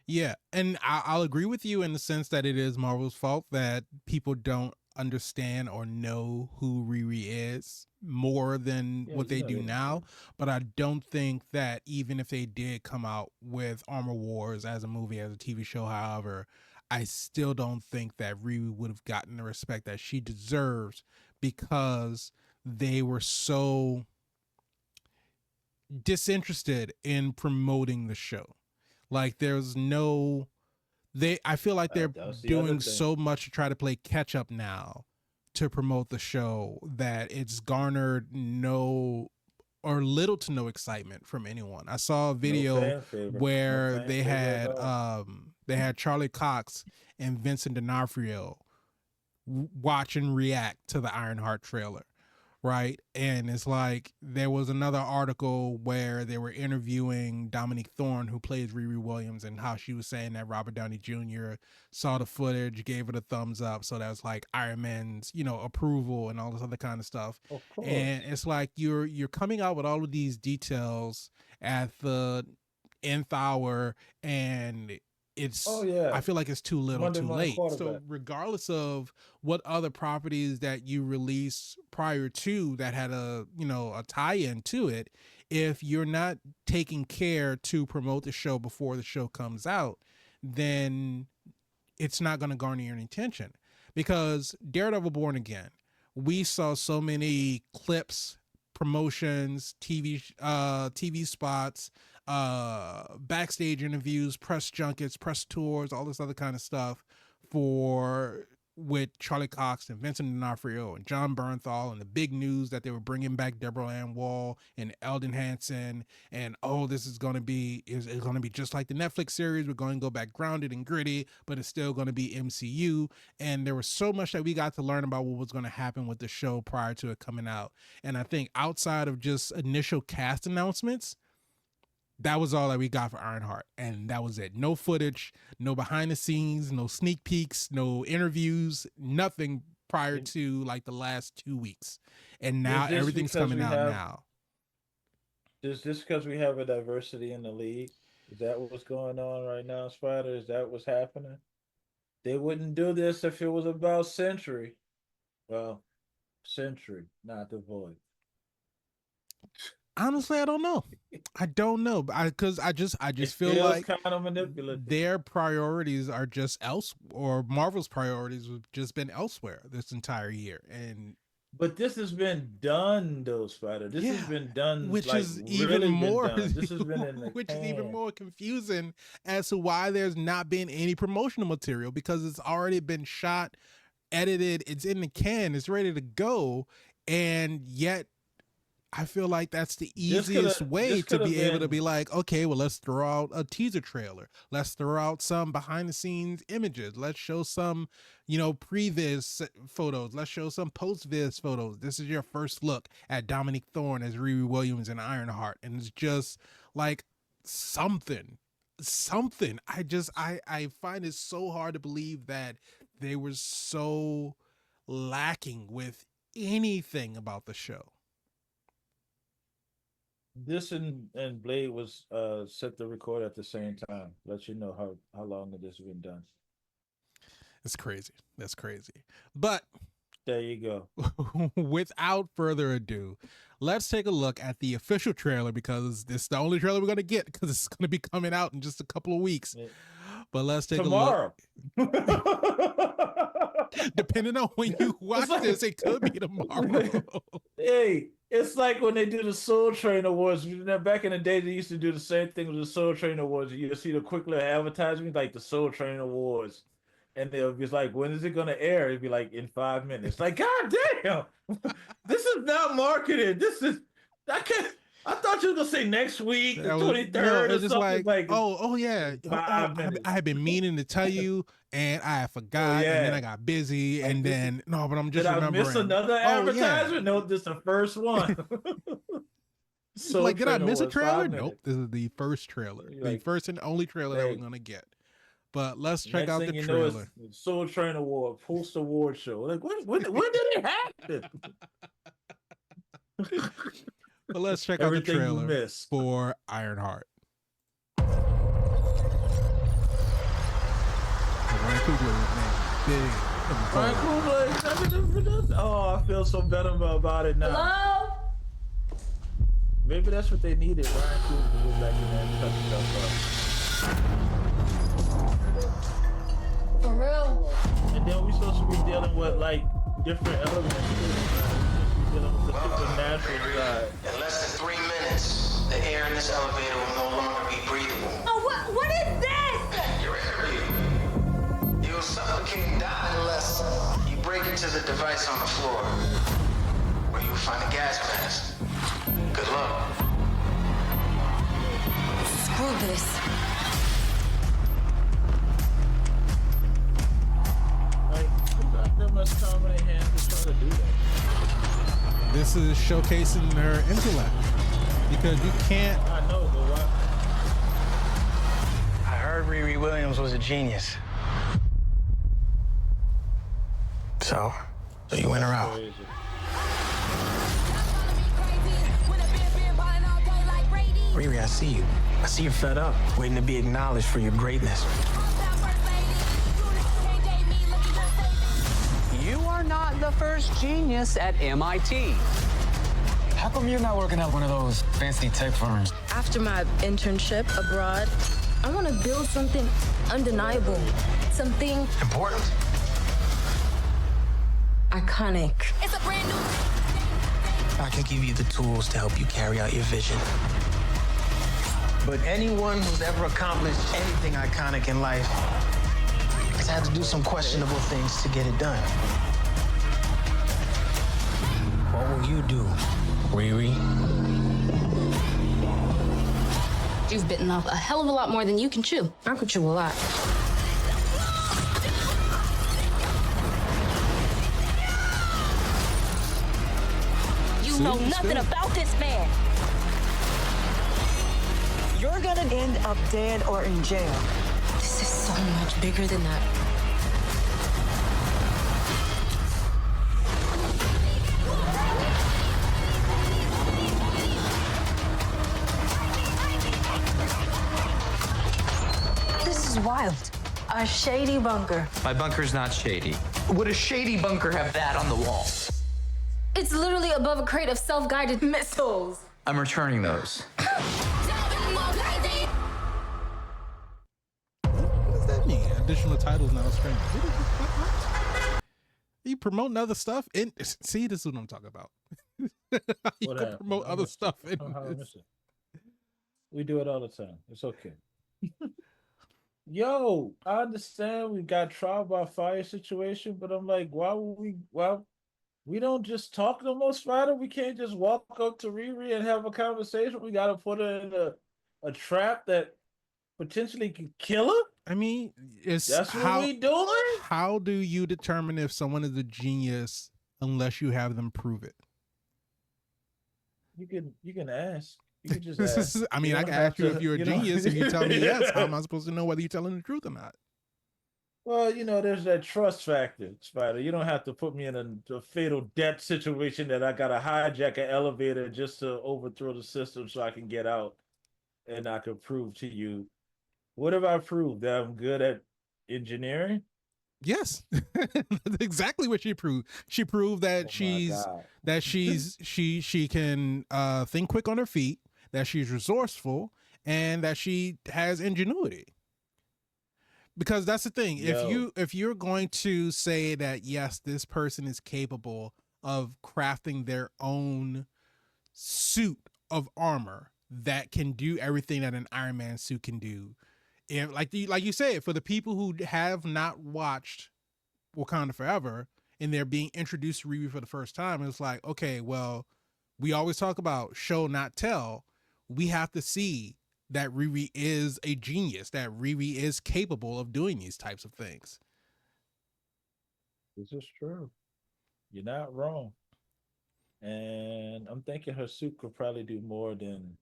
Yeah, and I'll agree with you in the sense that it is Marvel's fault that people don't understand or know who Riri is more than what they do now. But I don't think that even if they did come out with Armor Wars as a movie, as a TV show, however, I still don't think that Riri would have gotten the respect that she deserves because they were so disinterested in promoting the show. Like there's no, I feel like they're doing so much to try to play catch up now to promote the show that it's garnered no or little to no excitement from anyone. I saw a video where they had Charlie Cox and Vincent D'Onofrio watching react to the Ironheart trailer. Right. And it's like there was another article where they were interviewing Dominique Thorne, who plays Riri Williams, and how she was saying that Robert Downey Jr. saw the footage, gave it a thumbs up. So that was like Iron Man's, you know, approval and all this other kind of stuff. Of course. And it's like you're coming out with all of these details at the nth hour, and it's I feel like it's too little too late. So regardless of what other properties that you release prior to that had a, you know, a tie-in to it, if you're not taking care to promote the show before the show comes out, then it's not going to garner any attention. Because Daredevil Born Again, we saw so many clips, promotions, TV spots, backstage interviews, press junkets, press tours, all this other kind of stuff with Charlie Cox and Vincent D'Onofrio and John Bernthal, and the big news that they were bringing back Deborah Ann Wall and Eldon Hansen, and this is going to be going to be just like the Netflix series. We're going to go back grounded and gritty, but it's still going to be MCU. And there was so much that we got to learn about what was going to happen with the show prior to it coming out. And I think outside of just initial cast announcements, that was all that we got for Ironheart, and that was it. No footage, no behind the scenes, no sneak peeks, no interviews, nothing prior to like the last 2 weeks. And now everything's coming out now. Is this because we have a diversity in the league? Is that what's going on right now, Spider? Is that what's happening? They wouldn't do this if it was about Century. Well, Century, not The Void. Honestly, I don't know. I don't know, because I just feel like kind of manipulative. Their priorities are just or Marvel's priorities have just been elsewhere this entire year. But this has been done, though, Spider. This has been done, which like, is even really more. This has been in the which can. is even more confusing as to why there's not been any promotional material, because it's already been shot, edited, it's in the can, it's ready to go, and yet I feel like that's the easiest way to be able to be like, okay, well, let's throw out a teaser trailer. Let's throw out some behind the scenes images. Let's show some, pre-viz photos. Let's show some post-viz photos. This is your first look at Dominique Thorne as Riri Williams in Ironheart. And it's just like something. I find it so hard to believe that they were so lacking with anything about the show. This and Blade was set to record at the same time. Let you know how long this has been done. It's crazy. That's crazy. But there you go. Without further ado, let's take a look at the official trailer, because this is the only trailer we're going to get, because it's going to be coming out in just a couple of weeks. But let's take a look. Depending on when you watch this, it could be tomorrow. Hey, it's like when they do the Soul Train Awards. Back in the day, they used to do the same thing with the Soul Train Awards. You see the quick little advertisement, like the Soul Train Awards. and they'll be like, when is it gonna air? It'd be like in 5 minutes. Like, god damn, this is not marketed. This is I can't. I thought you were gonna say next week, the 23rd, or it's just something like oh yeah, I had been meaning to tell you, and I forgot, and then I got busy, and then no, but I'm just remembering. Did I miss another advertisement? No, this is the first one. So like, did I miss a trailer? Nope, this is the first trailer, the first and only trailer that we're gonna get. But let's check out the trailer. Soul Train Award, Post Award Show. Like, when did it happen? But let's check out the trailer for Ironheart. Ryan Coogler, oh, I feel so better about it now. Hello? Maybe that's what they needed. Ryan Coogler to go back in there and touch stuff For real? And then we're supposed to be dealing with like different elements too. Dealing with the supernatural side. In less than 3 minutes, the air in this elevator will no longer be breathable. Oh, what is this? Your interview. You will suffocate and die unless you break into the device on the floor, where you will find a gas mask. Good luck. Screw this. Like, there's not that much time in their hands to try to do that. This is showcasing her intellect, because you can't. I know, but why? I heard Riri Williams was a genius. So you went her out. Riri, I see you. I see you're fed up, waiting to be acknowledged for your greatness. You are not the first genius at MIT. How come you're not working at one of those fancy tech firms? After my internship abroad, I want to build something undeniable. Something important. Iconic. It's a brand new. I can give you the tools to help you carry out your vision. But anyone who's ever accomplished anything iconic in life has had to do some questionable things to get it done. What will you do, Riri? You've bitten off a hell of a lot more than you can chew. I could chew a lot. You know nothing about this man. You're gonna end up dead or in jail. This is so much bigger than that. This is wild. A shady bunker. My bunker's not shady. Would a shady bunker have that on the wall? It's literally above a crate of self-guided missiles. I'm returning those. What does that mean? Additional titles now streaming. You promoting other stuff? See, this is what I'm talking about. You can promote other stuff. We do it all the time. It's okay. Yo, I understand we got trial by fire situation, but I'm like, why we don't just talk no more, Spider? We can't just walk up to Riri and have a conversation. We gotta put her in a trap that potentially could kill her. I mean, that's what we doing. How do you determine if someone is a genius unless you have them prove it? You can ask. You can just ask. I mean, I can ask you if you're a genius. If you tell me yes, how am I supposed to know whether you're telling the truth or not? Well, there's that trust factor, Spider. You don't have to put me in a fatal death situation that I gotta hijack an elevator just to overthrow the system so I can get out, and I can prove to you. What have I proved? That I'm good at engineering? Yes, that's exactly what she proved. She proved that she can think quick on her feet, that she's resourceful, and that she has ingenuity. Because that's the thing. If you're going to say that yes, this person is capable of crafting their own suit of armor that can do everything that an Iron Man suit can do, if like you said, for the people who have not watched Wakanda Forever and they're being introduced to Riri for the first time, it's like, okay, well, we always talk about show not tell. We have to see that Riri is a genius, that Riri is capable of doing these types of things. This is true. You're not wrong. And I'm thinking her suit could probably do more than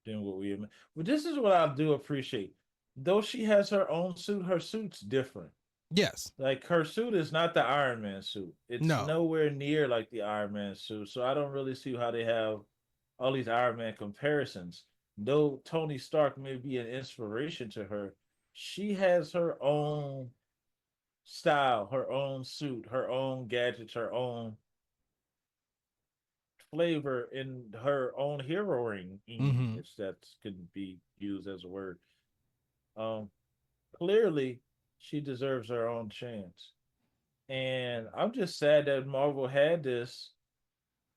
what we. But this is what I do appreciate. Though she has her own suit, her suit's different. Yes. Like her suit is not the Iron Man suit. It's nowhere near like the Iron Man suit. So I don't really see how they have all these Iron Man comparisons. Though Tony Stark may be an inspiration to her, she has her own style, her own suit, her own gadgets, her own flavor in her own heroing, if that could be used as a word. Clearly she deserves her own chance. And I'm just sad that Marvel had this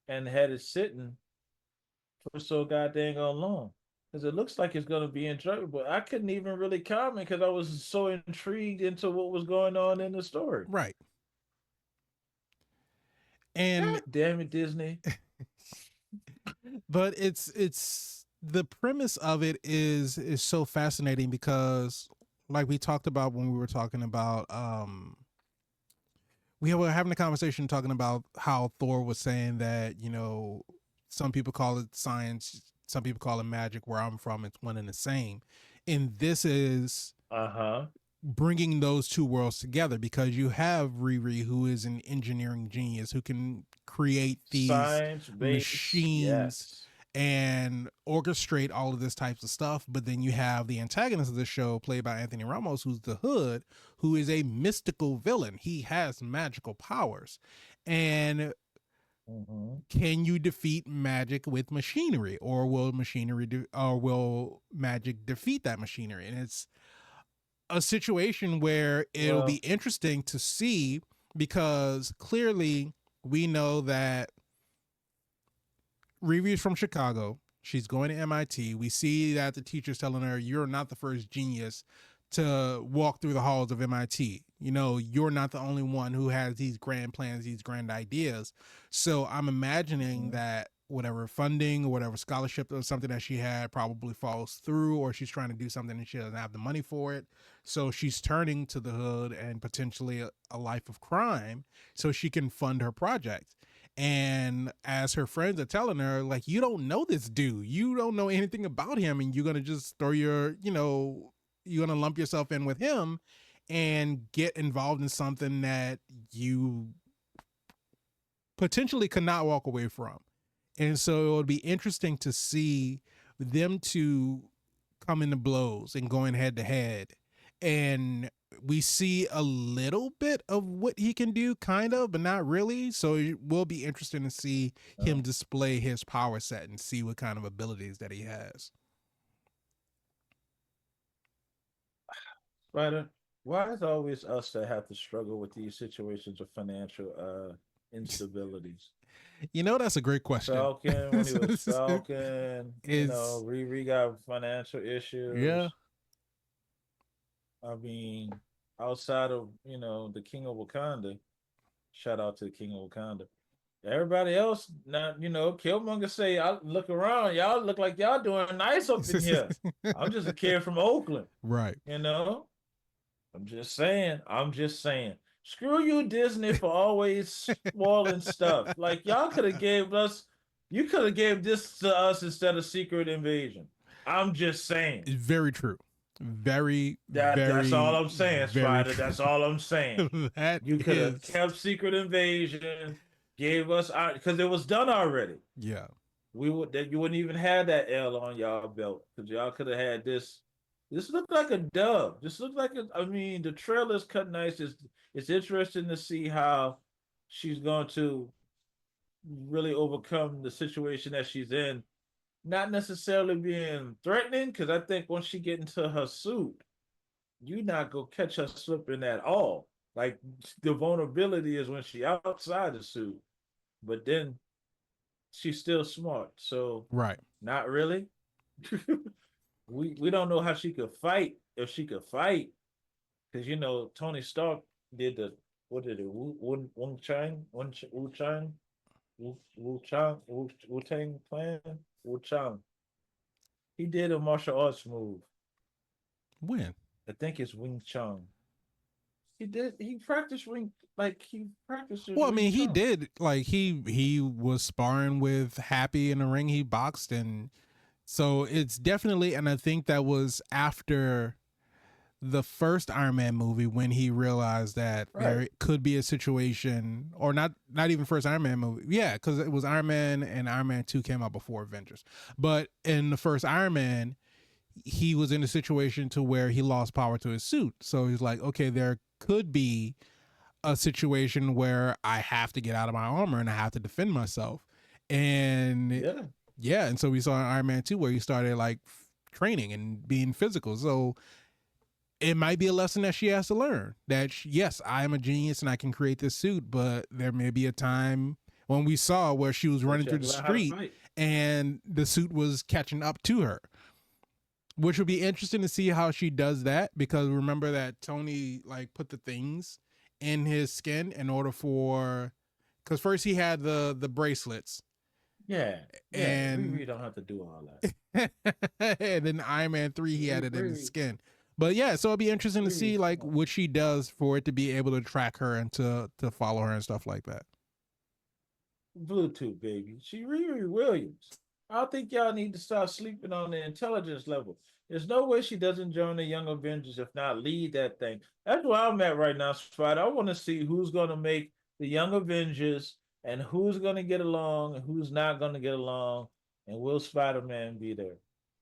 and had it sitting for so goddamn long. Because it looks like it's going to be enjoyable. I couldn't even really comment because I was so intrigued into what was going on in the story. Right. And God damn it, Disney. But it's the premise of it is so fascinating because, like we talked about when we were talking about we were having a conversation talking about how Thor was saying that, you know, some people call it science, some people call it magic. Where I'm from, it's one and the same. And this is bringing those two worlds together because you have Riri, who is an engineering genius who can create these machines and orchestrate all of this types of stuff. But then you have the antagonist of the show, played by Anthony Ramos, who's the Hood, who is a mystical villain. He has magical powers. And can you defeat magic with machinery, or will magic defeat that machinery? And it's a situation where it'll be interesting to see, because clearly we know that Riri is from Chicago. She's going to MIT. We see that the teacher's telling her, you're not the first genius to walk through the halls of MIT. You know, you're not the only one who has these grand plans, these grand ideas. So I'm imagining that whatever funding or whatever scholarship or something that she had probably falls through, or she's trying to do something and she doesn't have the money for it. So she's turning to the Hood and potentially a life of crime so she can fund her project. And as her friends are telling her, like, you don't know this dude, you don't know anything about him, and you're going to just throw your, you know, you're going to lump yourself in with him and get involved in something that you potentially could not walk away from. And so it would be interesting to see them two come into blows and going head to head. And we see a little bit of what he can do, kind of, but not really. So it will be interesting to see him display his power set and see what kind of abilities that he has. Spider, why is it always us that have to struggle with these situations of financial instabilities? You know, that's a great question. Falcon, when he was Falcon, you know, Riri got financial issues. Yeah. I mean, outside of, you know, the King of Wakanda, shout out to the King of Wakanda. Everybody else, not, you know, Killmonger say, I look around, y'all look like y'all doing nice up in here. I'm just a kid from Oakland. Right. You know? I'm just saying. Screw you, Disney, for always spoiling stuff. Like, y'all could have gave us, you could have gave this to us instead of Secret Invasion. I'm just saying. It's very true. That's all I'm saying, Spider. That's all I'm saying. You could have kept Secret Invasion, gave us because it was done already. Yeah. You wouldn't even have that L on y'all belt, because y'all could have had this. This looked like a dub. This looked like I mean, the trailer's cut nice. It's interesting to see how she's going to really overcome the situation that she's in. Not necessarily being threatening, because I think once she get into her suit, you're not gonna catch her slipping at all. Like, the vulnerability is when she outside the suit, but then she's still smart. So right, not really. we don't know how she could fight, if she could fight, because you know Tony Stark did the what did it Wu Chang Wu Chang Wu Chang Wu Tang Clan Wu Chang. He did a martial arts move. When? I think it's Wing Chun. He did. He practiced Wing. Like he practiced. Well, I Wing mean, he Chun. did. Like he was sparring with Happy in the ring. He boxed, and so it's definitely. And I think that was after the first Iron Man movie when he realized that there could be a situation, or not even first Iron Man movie. Yeah, because it was Iron Man, and Iron Man 2 came out before Avengers. But in the first Iron Man, he was in a situation to where he lost power to his suit. So he's like, okay, there could be a situation where I have to get out of my armor and I have to defend myself. And yeah, and so we saw in Iron Man 2 where he started like training and being physical. So it might be a lesson that she has to learn that yes, I am a genius and I can create this suit, but there may be a time when we saw where she was running through the street and the suit was catching up to her, which would be interesting to see how she does that, because remember that Tony like put the things in his skin in order for, because first he had the bracelets. Yeah, and we don't have to do all that. And then Iron Man 3, he had it in his skin. But yeah, so it'll be interesting to see like what she does for it to be able to track her and to follow her and stuff like that. Bluetooth, baby. She Riri Williams. I think y'all need to start sleeping on the intelligence level. There's no way she doesn't join the Young Avengers, if not lead that thing. That's where I'm at right now, Spider. I want to see who's going to make the Young Avengers and who's going to get along and who's not going to get along. And will Spider-Man be there?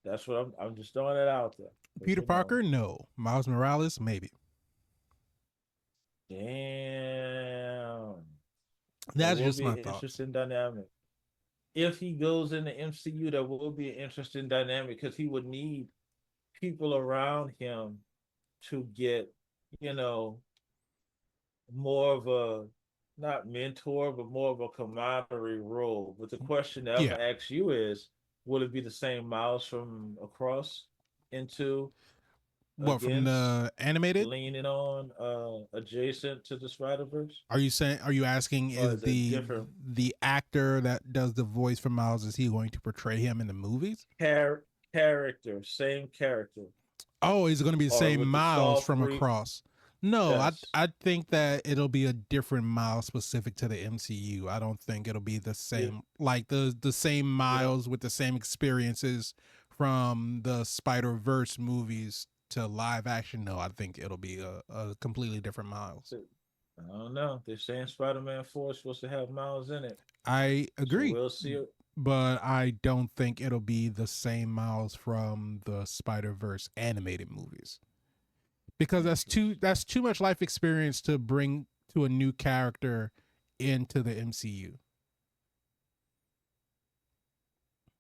That's what I'm just throwing it out there. Peter Parker, no. Miles Morales, maybe. Damn. That's just my thoughts. Interesting dynamic. If he goes in the MCU, that will be an interesting dynamic because he would need people around him to get, you know, more of a, not mentor, but more of a camaraderie role. But the question that I'm going to ask you is, will it be the same Miles from Across into what, from the animated, leaning on adjacent to the Spider-Verse? Are you asking is the actor that does the voice for Miles, is he going to portray him in the movies? Character, same character. Oh, he's going to be the same Miles from Across. No, yes. I think that it'll be a different Miles specific to the MCU. I don't think it'll be the same, like the same Miles with the same experiences from the Spider-Verse movies to live action. No, I think it'll be a completely different Miles. I don't know. They're saying Spider-Man 4 is supposed to have Miles in it. I agree. So we'll see it. But I don't think it'll be the same Miles from the Spider-Verse animated movies. Because that's too much life experience to bring to a new character into the MCU.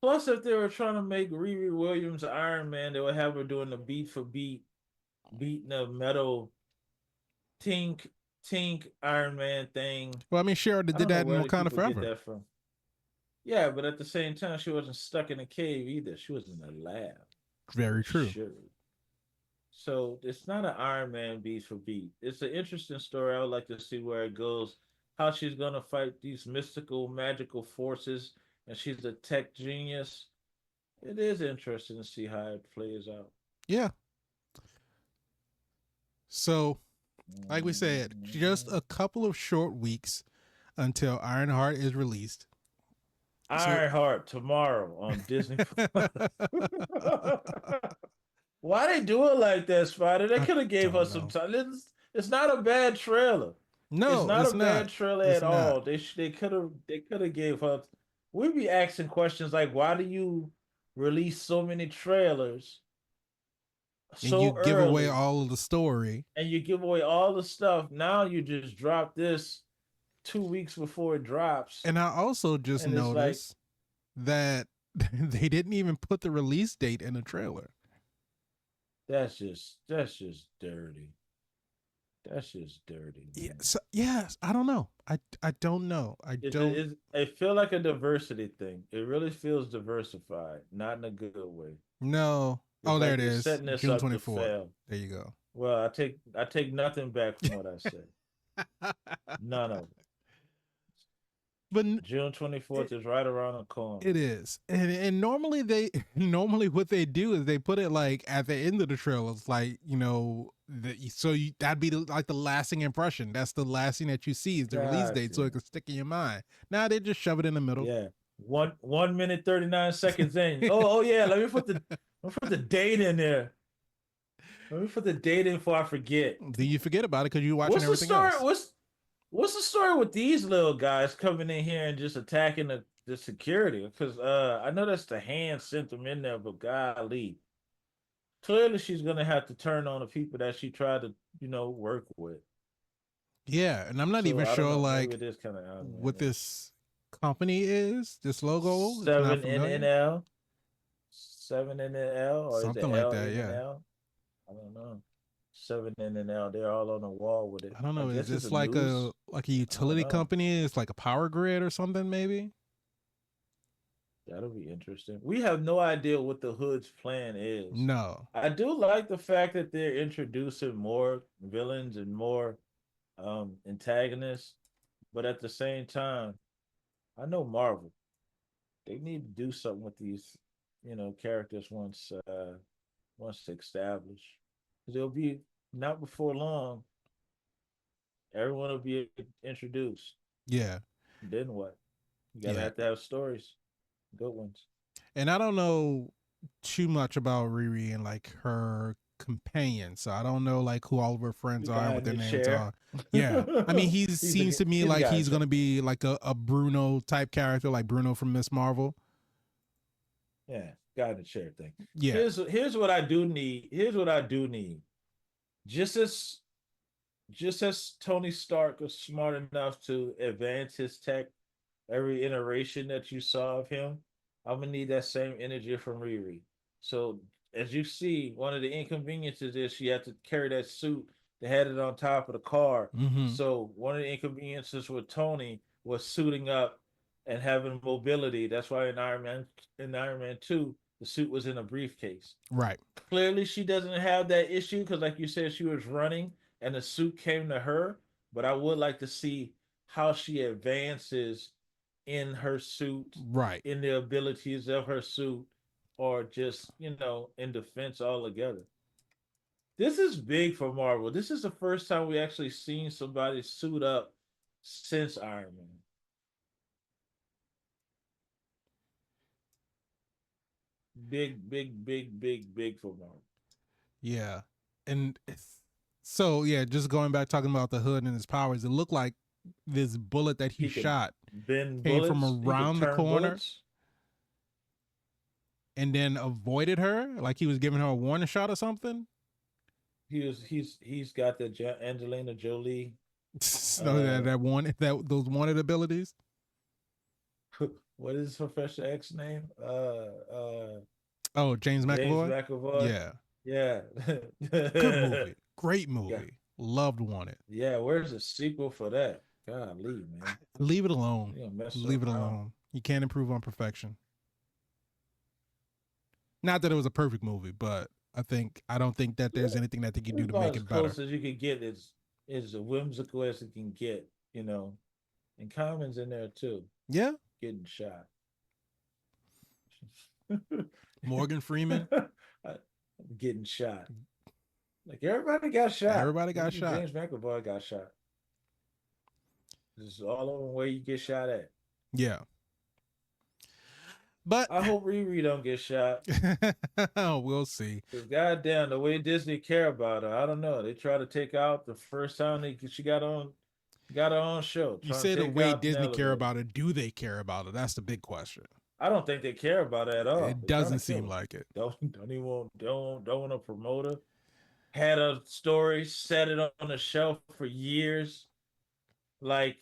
Plus, if they were trying to make Riri Williams Iron Man, they would have her doing the beat for beat, beating the metal tink Iron Man thing. Well, I mean, Cheryl did that in Wakanda Forever. Yeah, but at the same time, she wasn't stuck in a cave either. She was in a lab. Very true. Sure. So it's not an Iron Man beat for beat. It's an interesting story. I would like to see where it goes, how she's going to fight these mystical, magical forces, and she's a tech genius. It is interesting to see how it plays out. Yeah. So, like we said, just a couple of short weeks until Ironheart is released. Ironheart tomorrow on Disney+. Why they do it like that, Spider? They could have gave us some time. It's not a bad trailer. No, it's not a bad trailer at all. They could have gave her. We'd be asking questions like, why do you release so many trailers so early? Give away all of the story. And you give away all the stuff. Now you just drop this 2 weeks before it drops. And I also just noticed that they didn't even put the release date in the trailer. That's just dirty. That's just dirty. Yes, I don't know. I don't know. I feel like a diversity thing. It really feels diversified, not in a good way. No, Oh, there it they're is. setting this June up to 24th. fail. There you go. Well, I take nothing back from what I said. None of it. But June 24th is right around the corner. it is. And normally what they do is they put it like at the end of the trailers, like, you know, that'd be like the lasting impression. That's the last thing that you see is the release date, so it can stick in your mind. Now they just shove it in the middle. Yeah. 1 minute 39 seconds in. Oh yeah, let me put the date in there. Let me put the date in before I forget. Then you forget about it because you're watching everything else. What's the story with these little guys coming in here and just attacking the security? Because I know that's the hand sent them in there, but golly, clearly she's gonna have to turn on the people that she tried to, you know, work with. Yeah, and I'm not even sure like it is kind of what this company is. This logo, 7NNL, 7NNL, or something like that. Yeah, I don't know. 7NNL, they're all on the wall with it. I don't know. Is this like a utility company? It's like a power grid or something, maybe? That'll be interesting. We have no idea what the Hood's plan is. No. I do like the fact that they're introducing more villains and more antagonists, but at the same time, I know Marvel. They need to do something with these, you know, characters once established. Because it'll be not before long. Everyone will be introduced. Yeah. Then what? You gotta have to have stories. Good ones. And I don't know too much about Riri and like her companion, so I don't know like who all of her friends are and what their names are. Yeah, I mean he seems to me like he's gonna be like a Bruno type character, like Bruno from Miss Marvel. Yeah, guy in the chair thing. Yeah. Here's what I do need. Here's what I do need. Just as Tony Stark was smart enough to advance his tech every iteration that you saw of him, I'm gonna need that same energy from Riri. So as you see, one of the inconveniences is she had to carry that suit that had it on top of the car. So one of the inconveniences with Tony was suiting up and having mobility. That's why in Iron Man 2, the suit was in a briefcase. Right. Clearly she doesn't have that issue because like you said, she was running and the suit came to her. But I would like to see how she advances in her suit, right, in the abilities of her suit, or just, you know, in defense altogether. This is big for Marvel. This is the first time we actually seen somebody suit up since Iron Man. Big for Marvel. Yeah. And so yeah, just going back talking about the Hood and his powers, it looked like this bullet that he shot came from around the corner and then avoided her, like he was giving her a warning shot or something. He's got the Angelina Jolie those wanted abilities. What is Professor X's name? James McAvoy. James McAvoy. Yeah. Good movie. Great movie. Yeah. Loved Wanted. Yeah, where's the sequel for that? Golly, man. Leave it alone. Leave it alone. You can't improve on perfection. Not that it was a perfect movie, but I don't think that there's anything that they can do to make it better. As close as you can get is as whimsical as it can get, you know. And Common's in there too. Yeah. Getting shot. Morgan Freeman getting shot. Like everybody got shot. Everybody got shot. James McAvoy got shot. This is all over where you get shot at. Yeah. But I hope Riri don't get shot. We'll see. Because goddamn, the way Disney care about her, I don't know. They try to take out the first time she got her own show. You say the way Disney care about her. Do they care about her? That's the big question. I don't think they care about it at all. It doesn't seem like it. Don't want to promote her. Had a story, set it on the shelf for years. Like,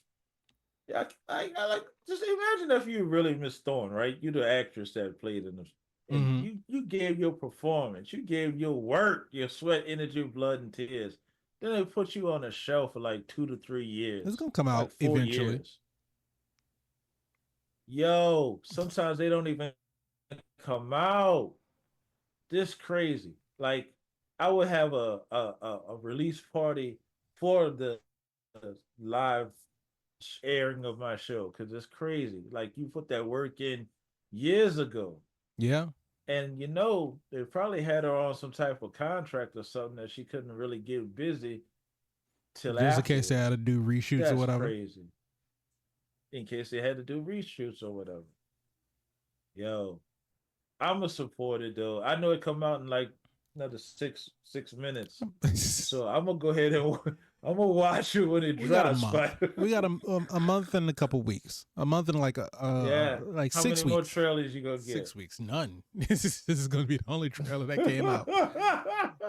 I like just imagine if you really Miss Thorne, right? You the actress that played in the, and you gave your performance, you gave your work, your sweat, energy, blood, and tears. Then they put you on the shelf for like 2 to 3 years. It's gonna come out like eventually. Years. Yo, sometimes they don't even come out. this crazy. Like I would have a release party for the live airing of my show because it's crazy. Like you put that work in years ago. Yeah. And you know, they probably had her on some type of contract or something that she couldn't really get busy till Just in case they afterwards. had to do reshoots That's or whatever. crazy. In case they had to do reshoots or whatever. Yo, I'm a supporter though. I know it come out in like another six minutes, so I'm gonna go ahead and I'm gonna watch it when it We got a drops. month. We got a month and a couple weeks. A month and like Yeah. like How 6 many more weeks. trailers you gonna get? 6 weeks. None. This is going to be the only trailer that came out.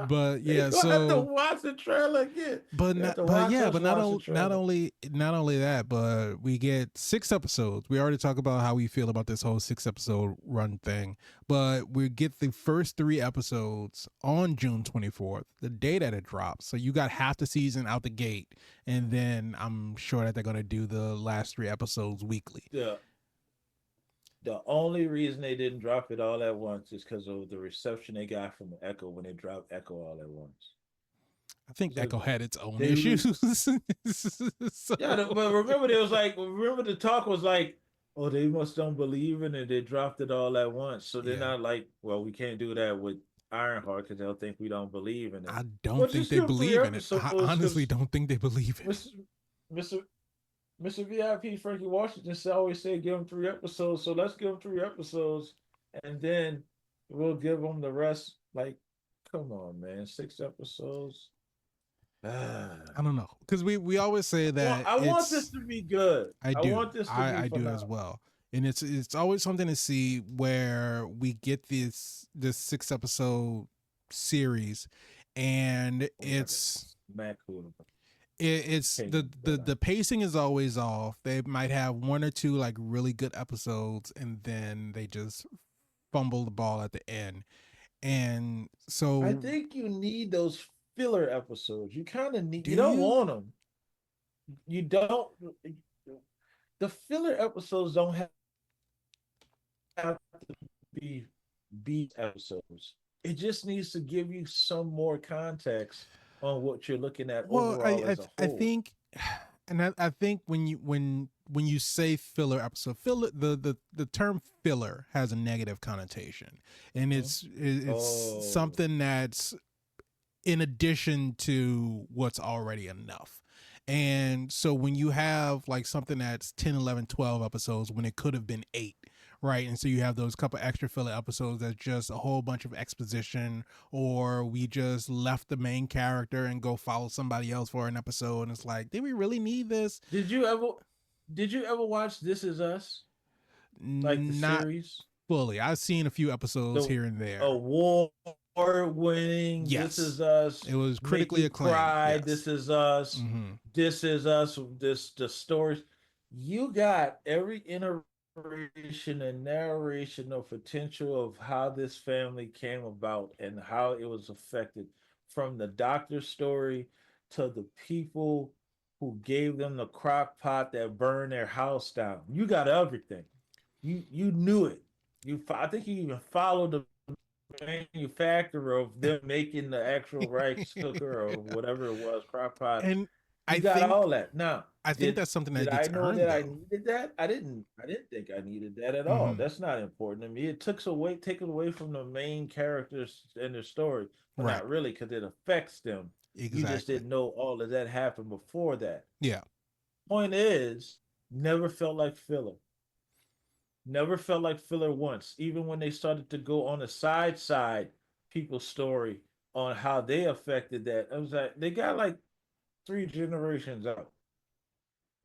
But yeah, You have to so watch the trailer again. but You have not, to but watch yeah, us but not watch the trailer. not only that, but we get 6 episodes. We already talked about how we feel about this whole 6 episode run thing, but we get the first 3 episodes on June 24th, the day that it drops. So you got half the season out the gate, and then I'm sure that they're going to do the last 3 episodes weekly. The only reason they didn't drop it all at once is because of the reception they got from Echo when they dropped Echo all at once. I think So Echo had its own they issues. So- Yeah, but remember there was like remember the talk was like, oh, they must don't believe in it. They dropped it all at once. So they're not like, well, we can't do that with Ironheart because they'll think we don't believe in it. I don't Well, think just they give 'em 3 believe in it. I episodes, honestly 'cause don't think they believe in it. Mr. VIP Frankie Washington always say give them 3 episodes. So let's give them 3 episodes, and then we'll give them the rest. Like, come on, man, 6 episodes. I don't know, because we always say that I want it's- this to be good. I do. want this to be I do as phenomenal. well. And it's always something to see where we get this 6 episode series, and it's Matt Cool. it's the pacing is always off. They might have 1 or 2 like really good episodes, and then they just fumble the ball at the end. And so I think you need those filler episodes. You kind of need. Do You don't you? want them. You don't. The filler episodes don't have to be beat episodes. It just needs to give you some more context on what you're looking at overall as a whole. I think, and I think when you say filler episode, the term filler has a negative connotation, and it's something that's in addition to what's already enough. And so when you have like something that's 10, 11, 12 episodes when it could have been 8, right? And so you have those couple extra filler episodes that's just a whole bunch of exposition, or we just left the main character and go follow somebody else for an episode, and it's like, did we really need this? Did you ever watch This Is Us? Like the Not series? fully. I've seen a few episodes here and there. Award-winning. Yes. This Is Us. It was Make critically you acclaimed. cry. Yes. This Is Us. Mm-hmm. This Is Us. The stories. You got every iteration and narration of potential of how this family came about and how it was affected, from the doctor's story to the people who gave them the crock pot that burned their house down. You got everything. You knew it. I think you even followed the manufacturer of them making the actual rice cooker or whatever it was, crock pot. And you I got think all that. Now, I think that's something that did gets I know earned, that I though. needed that? I didn't think I needed that at all. Mhm. That's not important to me. It taken away from the main characters and their story, but Right. not really, because it affects them. You just Exactly. didn't know all of that happened before that. Yeah. Point is, never felt like filler. Never felt like filler once. Even when they started to go on the side people's story on how they affected that, I was like, they got like 3 generations out.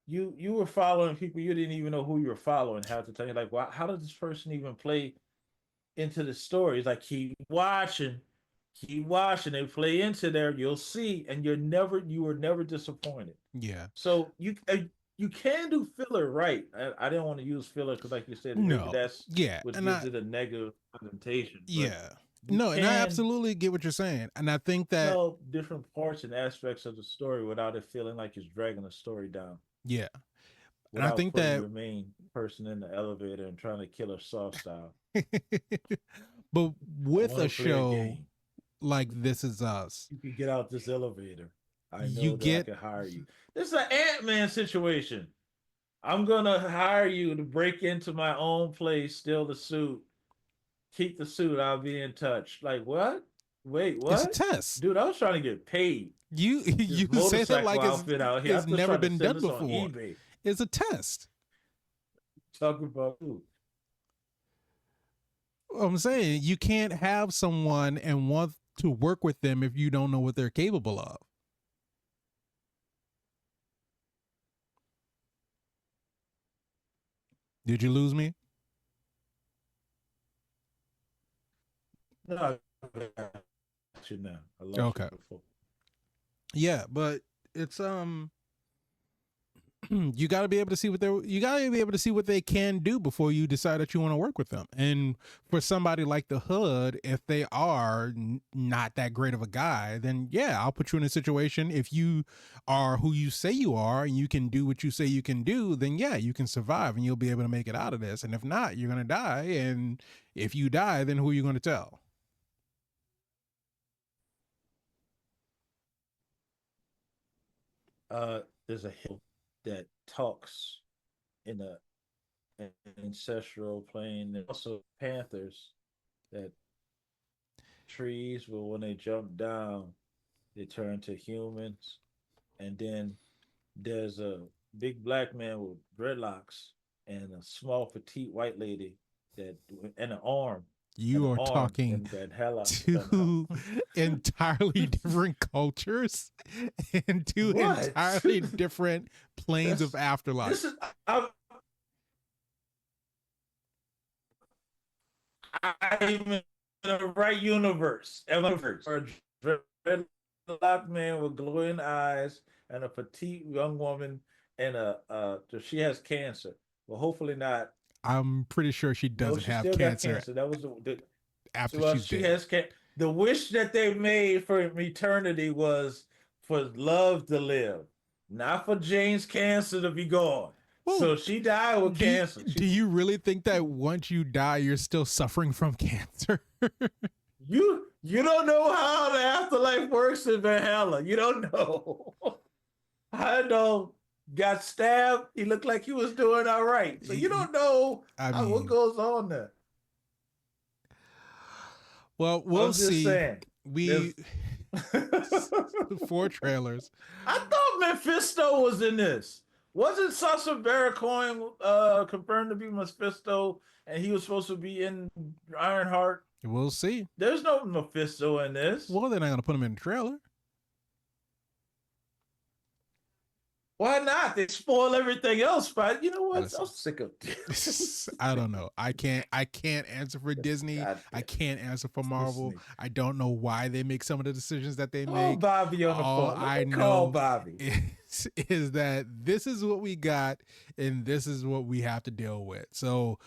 You were following people you didn't even know who you were following half the time. You're like, wow, how did this person even play into the story? It's like, keep watching. They play into there, you'll see, and you were never disappointed. Yeah. So you can do filler right. I didn't want to use filler because, like you said, No. that's Yeah, what and gives it a negative connotation. But Yeah. you No, and I can absolutely get what you're saying. And I think that tell different parts and aspects of the story without it feeling like it's dragging the story down. yeah. And I Without think putting that your main person in the elevator and trying to kill her soft style. But with wanna a play show game. like This Is Us, You can get out this elevator. I know you that get I can hire you. This is an Ant-Man situation. I'm gonna hire you to break into my own place, steal the suit, keep the suit. I'll be in touch. Like what? Wait, what? it's a test. Dude, I was trying to get paid. You you This say that like outfit out here. it's I'm just never trying to been sell done this on before. eBay. It's a test. Talking about who? I'm saying you can't have someone and want to work with them if you don't know what they're capable of. Did you lose me? No, I got you now. I lost Okay. you before. Yeah, but it's you got to be able to see what they can do before you decide that you want to work with them. And for somebody like the Hood, if they are not that great of a guy, then yeah, I'll put you in a situation. If you are who you say you are and you can do what you say you can do, then yeah, you can survive and you'll be able to make it out of this. And if not, you're going to die. And if you die, then who are you going to tell? There's a hill that talks in an ancestral plane. There's also panthers that trees, but when they jump down, they turn to humans. And then there's a big black man with dreadlocks and a small petite white lady and an arm. You are talking two entirely different cultures and two entirely different planes of afterlife. This is, I'm in the right universe. A dreadlocked man with glowing eyes and a petite young woman and she has cancer. Well, hopefully not. I'm pretty sure she doesn't have cancer. That was after she has the wish that they made for eternity was for love to live, not for Jane's cancer to be gone. Well, so she died with cancer. Do you really think that once you die, you're still suffering from cancer? You don't know how the afterlife works in Valhalla. You don't know. I know. Got stabbed. He looked like he was doing all right. So you don't know what goes on there. Well, we'll see. Saying, we 4 trailers. I thought Mephisto was in this. Wasn't Sacha Baron Cohen confirmed to be Mephisto, and he was supposed to be in Ironheart? We'll see. There's no Mephisto in this. Well, they're not going to put him in the trailer. Why not? They spoil everything else, but you know what? I'm sick of this. I don't know. I can't answer for Disney. I can't answer for Marvel. I don't know why they make some of the decisions that they make. Bobby on the phone. I know Bobby is that this is what we got and this is what we have to deal with. So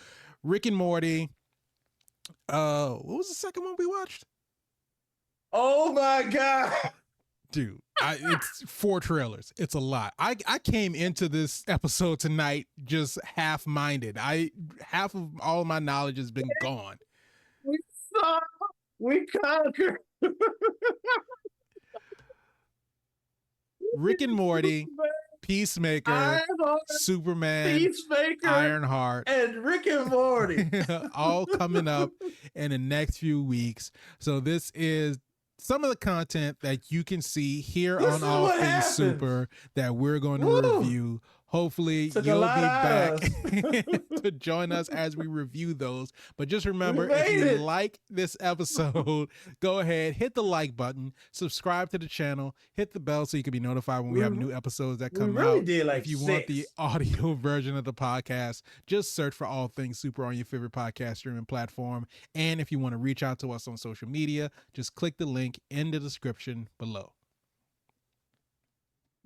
Rick and Morty. What was the second one we watched? Oh my God. Dude, it's 4 trailers. It's a lot. I came into this episode tonight just half-minded. Half of all my knowledge has been gone. We conquered. Rick and Morty, Peacemaker, Superman, Peacemaker, Ironheart, and Rick and Morty. All coming up in the next few weeks. So this is some of the content that you can see here on All Things Super that we're going to review. Hopefully you'll be back to join us as we review those. But just remember, if you like this episode, go ahead, hit the like button, subscribe to the channel, hit the bell so you can be notified when we have new episodes that come out. If you want the audio version of the podcast, just search for All Things Super on your favorite podcast streaming platform. And if you want to reach out to us on social media, just click the link in the description below.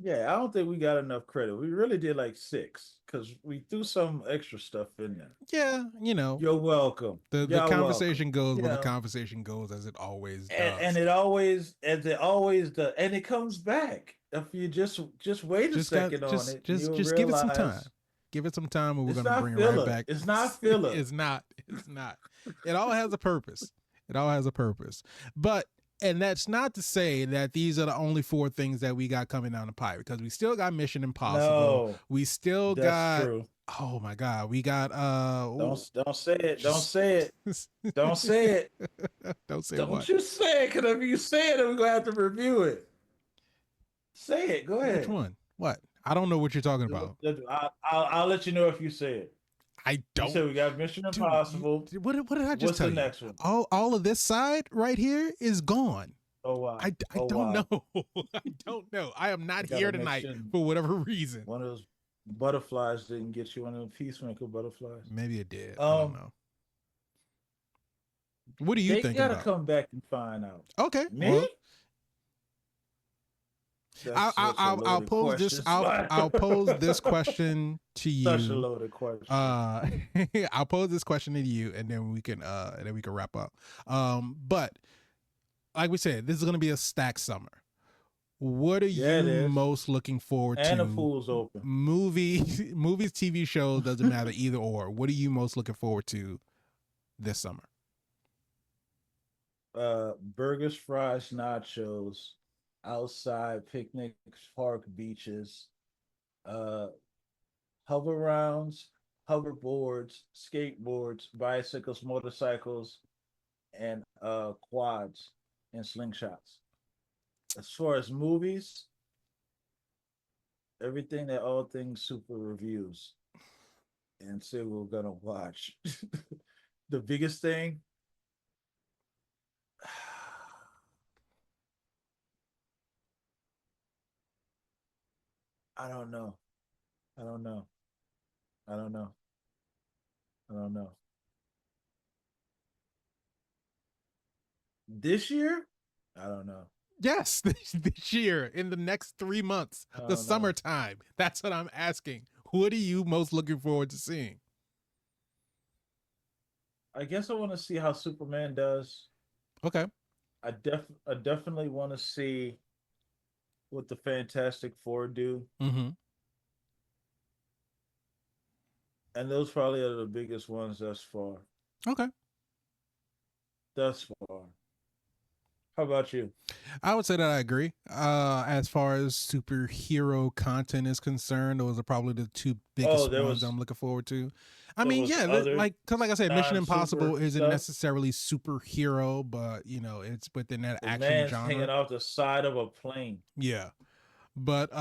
Yeah, I don't think we got enough credit. We really did like 6 because we threw some extra stuff in there. Yeah, you know. You're welcome. The conversation goes where the conversation goes, as it always does. And it always does. And it comes back if you just wait a second on it. Just give it some time. Give it some time, and we're going to bring it right back. It's not filler. It's not. It all has a purpose. It all has a purpose. And that's not to say that these are the only 4 things that we got coming down the pipe, because we still got Mission Impossible. No, we still that's got true. Oh my God, we got Don't say it. Don't say it. Don't say it. Don't say Don't what? you say it, because if you say it, we're gonna have to review it. Say it. Go ahead. Which one? What? I don't know what you're talking about. I'll let you know if you say it. I don't. You said we got Mission Impossible. What did I just What's tell the you? next one? All of this side right here is gone. Oh wow. I don't know. I don't know. I am not here tonight for whatever reason. One of those butterflies didn't get you, one of the Peacemaker butterflies. Maybe it did. I don't know. What do you think? They gotta come back and find out. Okay. Me? Well, I'll pose this. I'll pose this question to you. Such a loaded question. I'll pose this question to you, and then we can wrap up. But like we said, this is going to be a stacked summer. What are you most looking forward to? And the pool's open. Movies, TV shows, doesn't matter, either or. What are you most looking forward to this summer? Burgers, fries, nachos, outside picnics, park, beaches, hover rounds, hoverboards, skateboards, bicycles, motorcycles, and quads and slingshots. As far as movies, everything that All Things Super reviews and say we're gonna watch. The biggest thing, I don't know. This year? I don't know. Yes, this year, in the next 3 months, the summertime. That's what I'm asking. What are you most looking forward to seeing? I guess I want to see how Superman does. Okay. I definitely want to see what the Fantastic Four do. Mm-hmm. And those probably are the biggest ones thus far. Okay. Thus far. How about you? I would say that I agree. As far as superhero content is concerned, those are probably the 2 biggest ones I'm looking forward to. I mean, yeah, like I said, Mission Impossible isn't necessarily superhero, but it's within that action genre. Hanging off the side of a plane. Yeah, but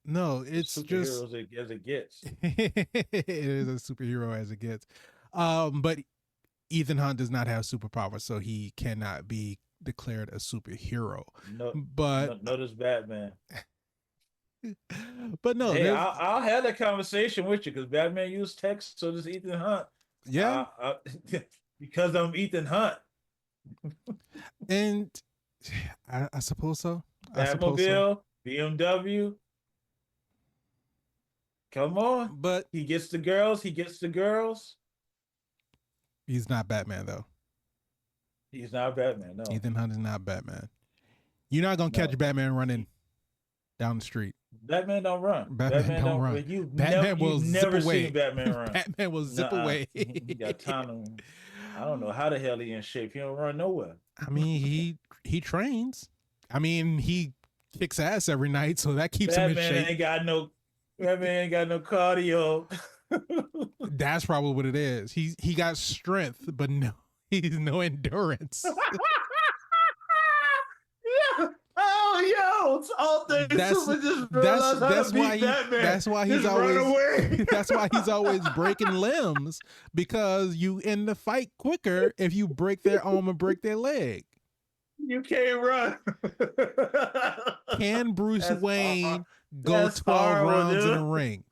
no, it's just as it gets. It is a superhero as it gets. But Ethan Hunt does not have superpowers, so he cannot be declared a superhero. No, but notice Batman. But no, hey, I'll have that conversation with you because Batman used text, so does Ethan Hunt. Yeah, because I'm Ethan Hunt. And I suppose so. Batmobile, BMW. Come on, but he gets the girls. He's not Batman, though. He's not Batman, no. Ethan Hunt is not Batman. You're not going to catch Batman running down the street. Batman don't run. Batman don't run. Batman will zip away. Seen Batman run. Batman will zip away. He got time to, I don't know how the hell he in shape. He don't run nowhere. I mean, he trains. I mean, he kicks ass every night, so that keeps him in shape. Batman ain't got no cardio. That's probably what it is. He got strength, but no, he's no endurance. Yeah. Oh, yo, it's All Things Super just realized how to beat Batman. That's why he's always. That's why he's always breaking limbs, because you end the fight quicker if you break their arm or break their leg. You can't run. Can Bruce Wayne go 12 rounds in a ring?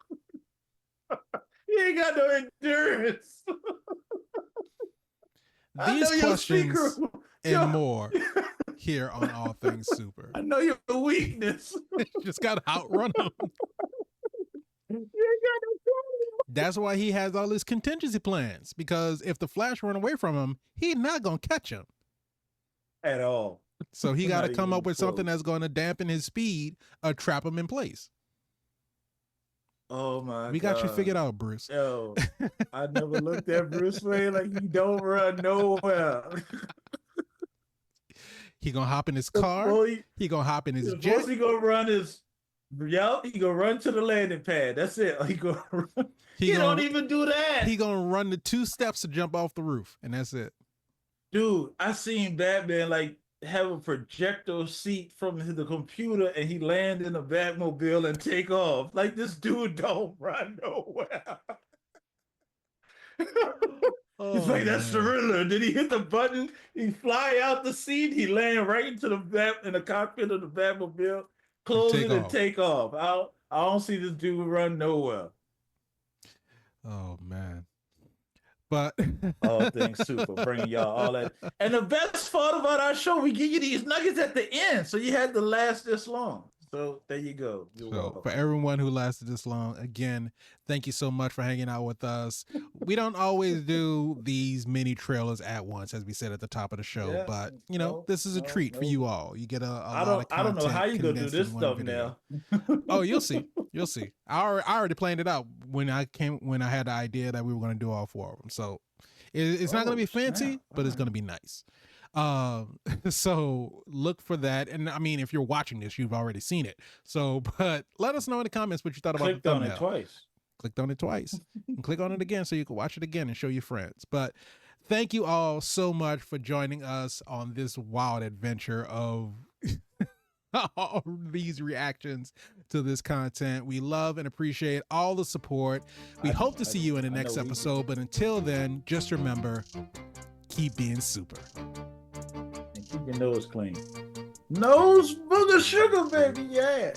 He ain't got no endurance. These questions and more here on All Things Super. I know your weakness. Just got to outrun him. That's why he has all his contingency plans, because if the Flash run away from him, he's not going to catch him. At all. So he got to come up with something that's going to dampen his speed or trap him in place. Oh my! We got you figured out, Bruce. Yo, I never looked at Bruce Wayne like he don't run nowhere. He gonna hop in his car. He gonna hop in his jet. He gonna run his. Yup, he gonna run to the landing pad. That's it. He gonna run. He don't even do that. He gonna run the 2 steps to jump off the roof, and that's it. Dude, I seen Batman like have a projector seat from the computer, and he land in a Batmobile and take off. Like this dude don't run nowhere. He's like, that's the Riddler. Did he hit the button? He fly out the seat. He land right into the cockpit of the Batmobile, close it and take off. I don't see this dude run nowhere. Oh man. But all things super, bringing y'all all that. And the best part about our show, we give you these nuggets at the end, so you had to last this long. So there you go. So for everyone who lasted this long, again, thank you so much for hanging out with us. We don't always do these mini trailers at once, as we said at the top of the show, but you know, this is a treat for you all. You get a lot of content. I don't know how you gonna do this stuff now. Oh, you'll see. You'll see. I already planned it out when I had the idea that we were going to do all 4 of them. So it's not going to be fancy, but it's going to be nice. So look for that. And I mean, if you're watching this, you've already seen it. So, but let us know in the comments what you thought about the thumbnail. Clicked on it twice and click on it again so you can watch it again and show your friends. But thank you all so much for joining us on this wild adventure of all these reactions to this content. We love and appreciate all the support. We hope to see you in the next episode, but until then, just remember, keep being super. And keep your nose clean. Nose booger sugar, baby, yeah.